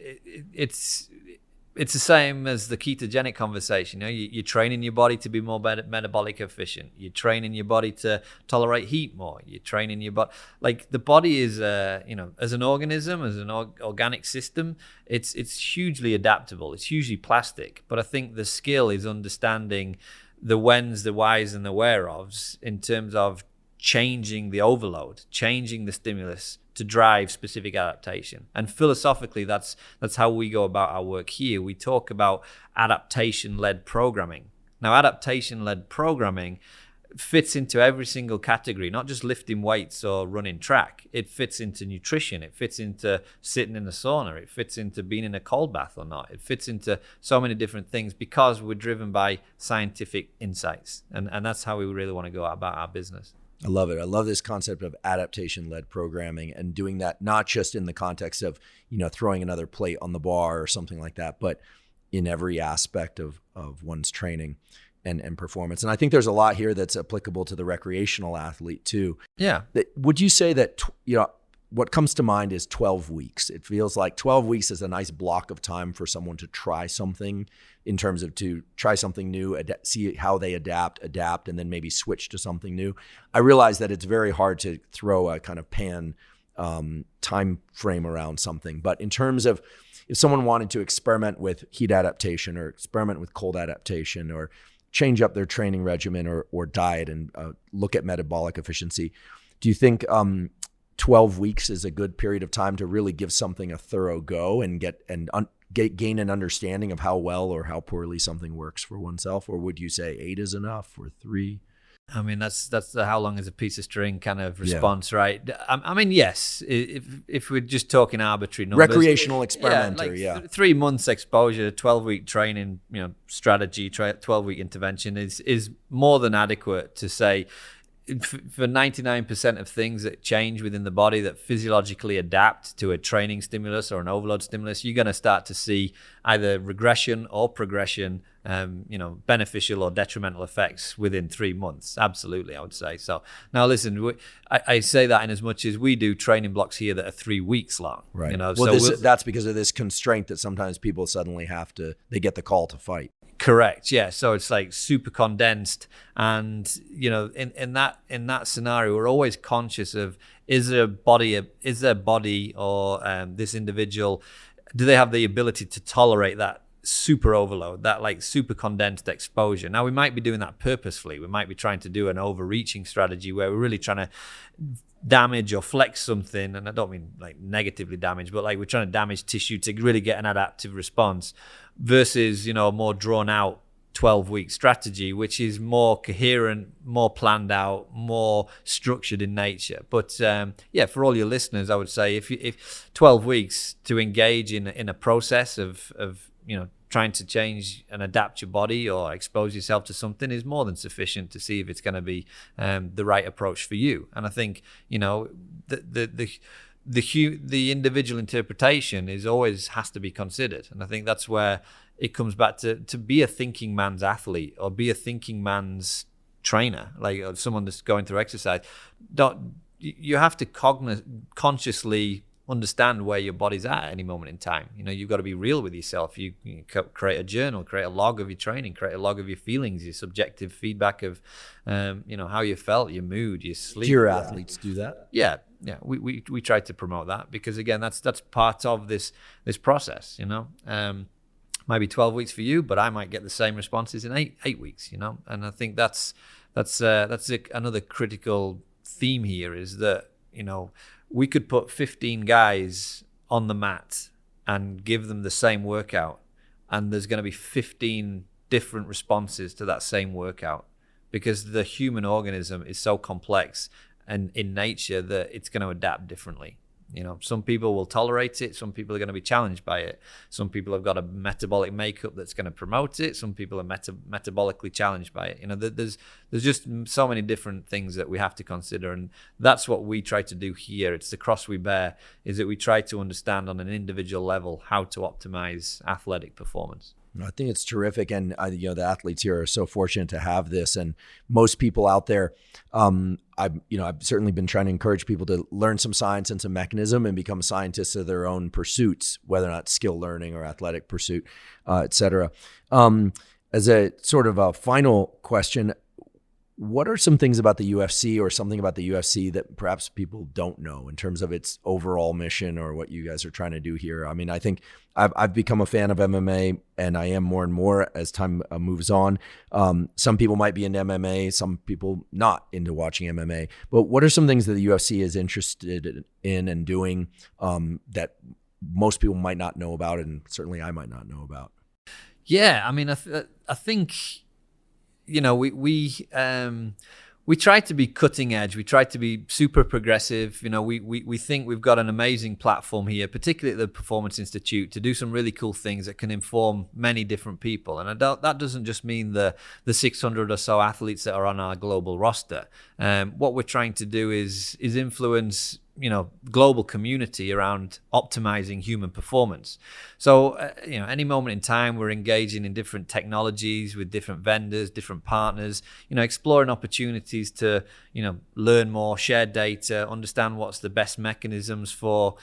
the same as the ketogenic conversation. You're training your body to be more metabolic efficient. You're training your body to tolerate heat more. You're training your body. Like, the body is, as an organism, as an organic system, it's hugely adaptable. It's hugely plastic. But I think the skill is understanding the whens, the whys, and the whereofs in terms of changing the overload, changing the stimulus to drive specific adaptation. And philosophically, that's how we go about our work here. We talk about adaptation-led programming. Now, adaptation-led programming fits into every single category, not just lifting weights or running track. It fits into nutrition. It fits into sitting in the sauna. It fits into being in a cold bath or not. It fits into so many different things because we're driven by scientific insights. And that's how we really want to go about our business. I love it. I love this concept of adaptation-led programming, and doing that not just in the context of, throwing another plate on the bar or something like that, but in every aspect of one's training and performance. And I think there's a lot here that's applicable to the recreational athlete too. Yeah. Would you say that, what comes to mind is 12 weeks. It feels like 12 weeks is a nice block of time for someone to try something, in terms of to try something new, see how they adapt, and then maybe switch to something new. I realize that it's very hard to throw a kind of time frame around something. But in terms of, if someone wanted to experiment with heat adaptation or experiment with cold adaptation or change up their training regimen or diet and look at metabolic efficiency, do you think 12 weeks is a good period of time to really give something a thorough go and gain an understanding of how well or how poorly something works for oneself? Or would you say 8 is enough, or 3? I mean, that's the how long is a piece of string kind of response, right? I mean, yes, if we're just talking arbitrary numbers. Recreational experimenter, 3 months exposure, 12-week training, strategy, 12-week intervention is more than adequate to say, for 99% of things that change within the body that physiologically adapt to a training stimulus or an overload stimulus, you're going to start to see either regression or progression, beneficial or detrimental effects within 3 months. Absolutely, I would say. So now listen, I say that in as much as we do training blocks here that are 3 weeks long. Right. That's because of this constraint that sometimes people suddenly they get the call to fight. Correct. Yeah. So it's like super condensed, and in that scenario, we're always conscious of is their body or this individual, do they have the ability to tolerate that super overload, that like super condensed exposure? Now, we might be doing that purposefully. We might be trying to do an overreaching strategy where we're really trying to damage or flex something, and I don't mean like negatively damage, but like we're trying to damage tissue to really get an adaptive response, versus a more drawn out 12-week strategy, which is more coherent, more planned out, more structured in nature. But for all your listeners, I would say if 12 weeks to engage in a process of trying to change and adapt your body or expose yourself to something is more than sufficient to see if it's going to be the right approach for you. And I think the individual interpretation has to be considered. And I think that's where it comes back to be a thinking man's athlete, or be a thinking man's trainer, like someone that's going through exercise, you have to consciously understand where your body's at any moment in time. You've got to be real with yourself. You create a journal, create a log of your training, create a log of your feelings, your subjective feedback of, how you felt, your mood, your sleep. Do your athletes do that? Yeah. We try to promote that because again, that's part of this process. Might be 12 weeks for you, but I might get the same responses in eight weeks. And I think that's another critical theme here is that we could put 15 guys on the mat and give them the same workout, and there's going to be 15 different responses to that same workout because the human organism is so complex and in nature that it's going to adapt differently. Some people will tolerate it. Some people are going to be challenged by it. Some people have got a metabolic makeup that's going to promote it. Some people are metabolically challenged by it. There's just so many different things that we have to consider, and that's what we try to do here. It's the cross we bear, is that we try to understand on an individual level how to optimize athletic performance. I think it's terrific, and the athletes here are so fortunate to have this. And most people out there, I've certainly been trying to encourage people to learn some science and some mechanism and become scientists of their own pursuits, whether or not skill learning or athletic pursuit, et cetera. As a sort of a final question, what are some things about the UFC or something about the UFC that perhaps people don't know in terms of its overall mission or what you guys are trying to do here? I mean, I think I've become a fan of MMA, and I am more and more as time moves on. Some people might be into MMA, some people not into watching MMA. But what are some things that the UFC is interested in and doing that most people might not know about, and certainly I might not know about? Yeah, I mean, I think... we try to be cutting edge. We try to be super progressive. We think we've got an amazing platform here, particularly at the Performance Institute, to do some really cool things that can inform many different people. And that doesn't just mean the 600 or so athletes that are on our global roster. What we're trying to do is influence global community around optimizing human performance. So, any moment in time, we're engaging in different technologies with different vendors, different partners, exploring opportunities to, learn more, share data, understand what's the best mechanisms for,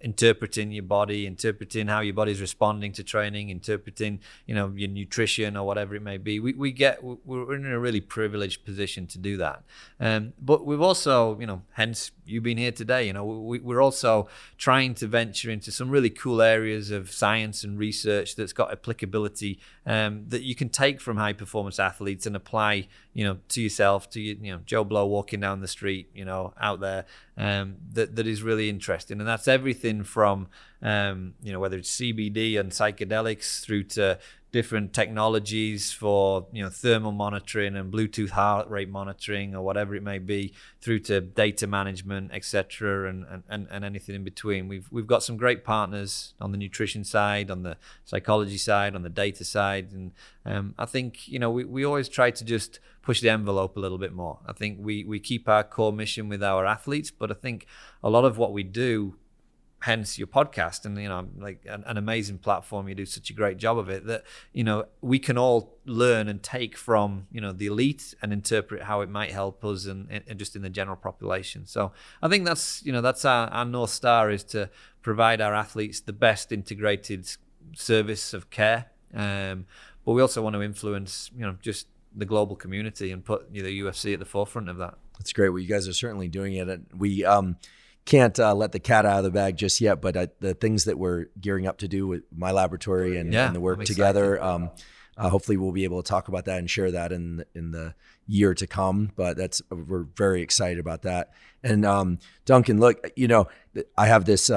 interpreting your body, interpreting how your body's responding to training, interpreting, your nutrition or whatever it may be. We're in a really privileged position to do that. But we've also, hence you being here today, we're also trying to venture into some really cool areas of science and research that's got applicability that you can take from high performance athletes and apply, to yourself, to Joe Blow walking down the street, out there, that is really interesting. And that's everything from, whether it's CBD and psychedelics through to different technologies for thermal monitoring and Bluetooth heart rate monitoring or whatever it may be, through to data management, etc., and anything in between. We've got some great partners on the nutrition side, on the psychology side, on the data side, and I think we always try to just push the envelope a little bit more. I think we keep our core mission with our athletes, but I think a lot of what we do, hence your podcast and like an amazing platform, you do such a great job of it, that we can all learn and take from the elite and interpret how it might help us and just in the general population. So I think that's that's our North Star, is to provide our athletes the best integrated service of care, but we also want to influence just the global community and put the UFC at the forefront of that. That's great. Well, you guys are certainly doing it. And we can't let the cat out of the bag just yet, but the things that we're gearing up to do with my laboratory and the work together, hopefully we'll be able to talk about that and share that in the year to come. But we're very excited about that. And Duncan, look, I have this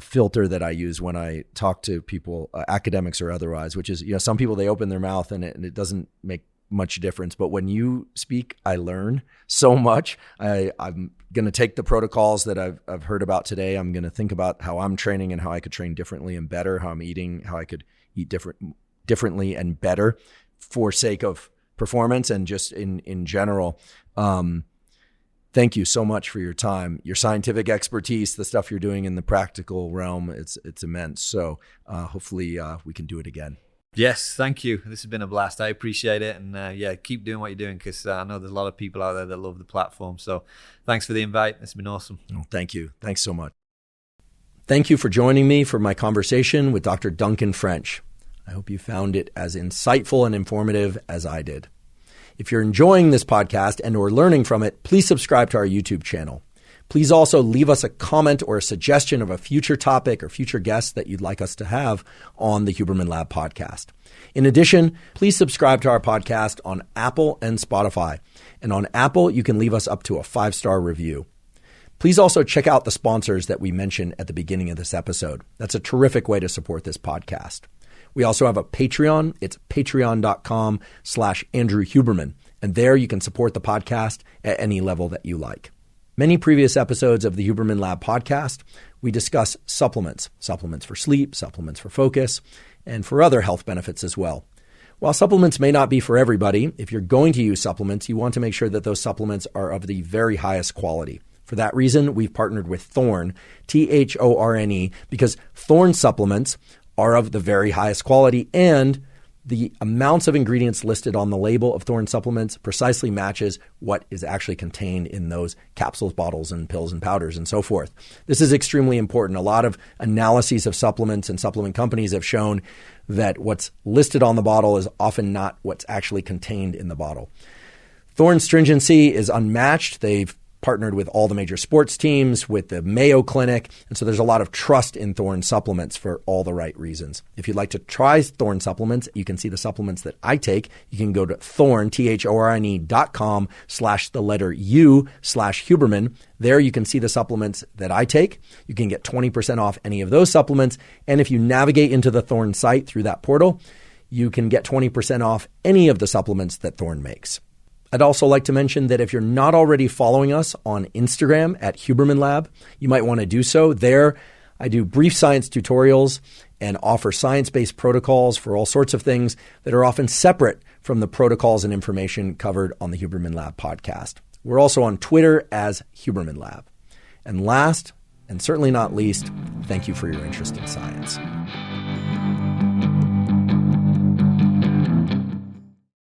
filter that I use when I talk to people, academics or otherwise, which is, some people, they open their mouth and it doesn't make much difference. But when you speak, I learn so much. I'm going to take the protocols that I've heard about today. I'm going to think about how I'm training and how I could train differently and better, how I'm eating, how I could eat differently and better for sake of performance and just in general. Thank you so much for your time, your scientific expertise, the stuff you're doing in the practical realm. It's immense. So hopefully we can do it again. Yes, thank you. This has been a blast. I appreciate it. And keep doing what you're doing, because I know there's a lot of people out there that love the platform. So thanks for the invite. It's been awesome. Oh, thank you. Thanks so much. Thank you for joining me for my conversation with Dr. Duncan French. I hope you found it as insightful and informative as I did. If you're enjoying this podcast and or learning from it, please subscribe to our YouTube channel. Please also leave us a comment or a suggestion of a future topic or future guest that you'd like us to have on the Huberman Lab podcast. In addition, please subscribe to our podcast on Apple and Spotify. And on Apple, you can leave us up to a 5-star review. Please also check out the sponsors that we mentioned at the beginning of this episode. That's a terrific way to support this podcast. We also have a Patreon. It's patreon.com/Andrew Huberman. And there you can support the podcast at any level that you like. Many previous episodes of the Huberman Lab podcast, we discuss supplements for sleep, supplements for focus, and for other health benefits as well. While supplements may not be for everybody, if you're going to use supplements, you want to make sure that those supplements are of the very highest quality. For that reason, we've partnered with Thorne, Thorne, because Thorne supplements are of the very highest quality, and the amounts of ingredients listed on the label of Thorne supplements precisely matches what is actually contained in those capsules, bottles, and pills and powders and so forth. This is extremely important. A lot of analyses of supplements and supplement companies have shown that what's listed on the bottle is often not what's actually contained in the bottle. Thorne's stringency is unmatched. They've partnered with all the major sports teams, with the Mayo Clinic, and so there's a lot of trust in Thorne supplements for all the right reasons. If you'd like to try Thorne supplements, you can see the supplements that I take. You can go to Thorne, thorne.com/U/Huberman. There you can see the supplements that I take. You can get 20% off any of those supplements, and if you navigate into the Thorne site through that portal, you can get 20% off any of the supplements that Thorne makes. I'd also like to mention that if you're not already following us on Instagram at Huberman Lab, you might want to do so. There, I do brief science tutorials and offer science-based protocols for all sorts of things that are often separate from the protocols and information covered on the Huberman Lab podcast. We're also on Twitter as Huberman Lab. And last, and certainly not least, thank you for your interest in science.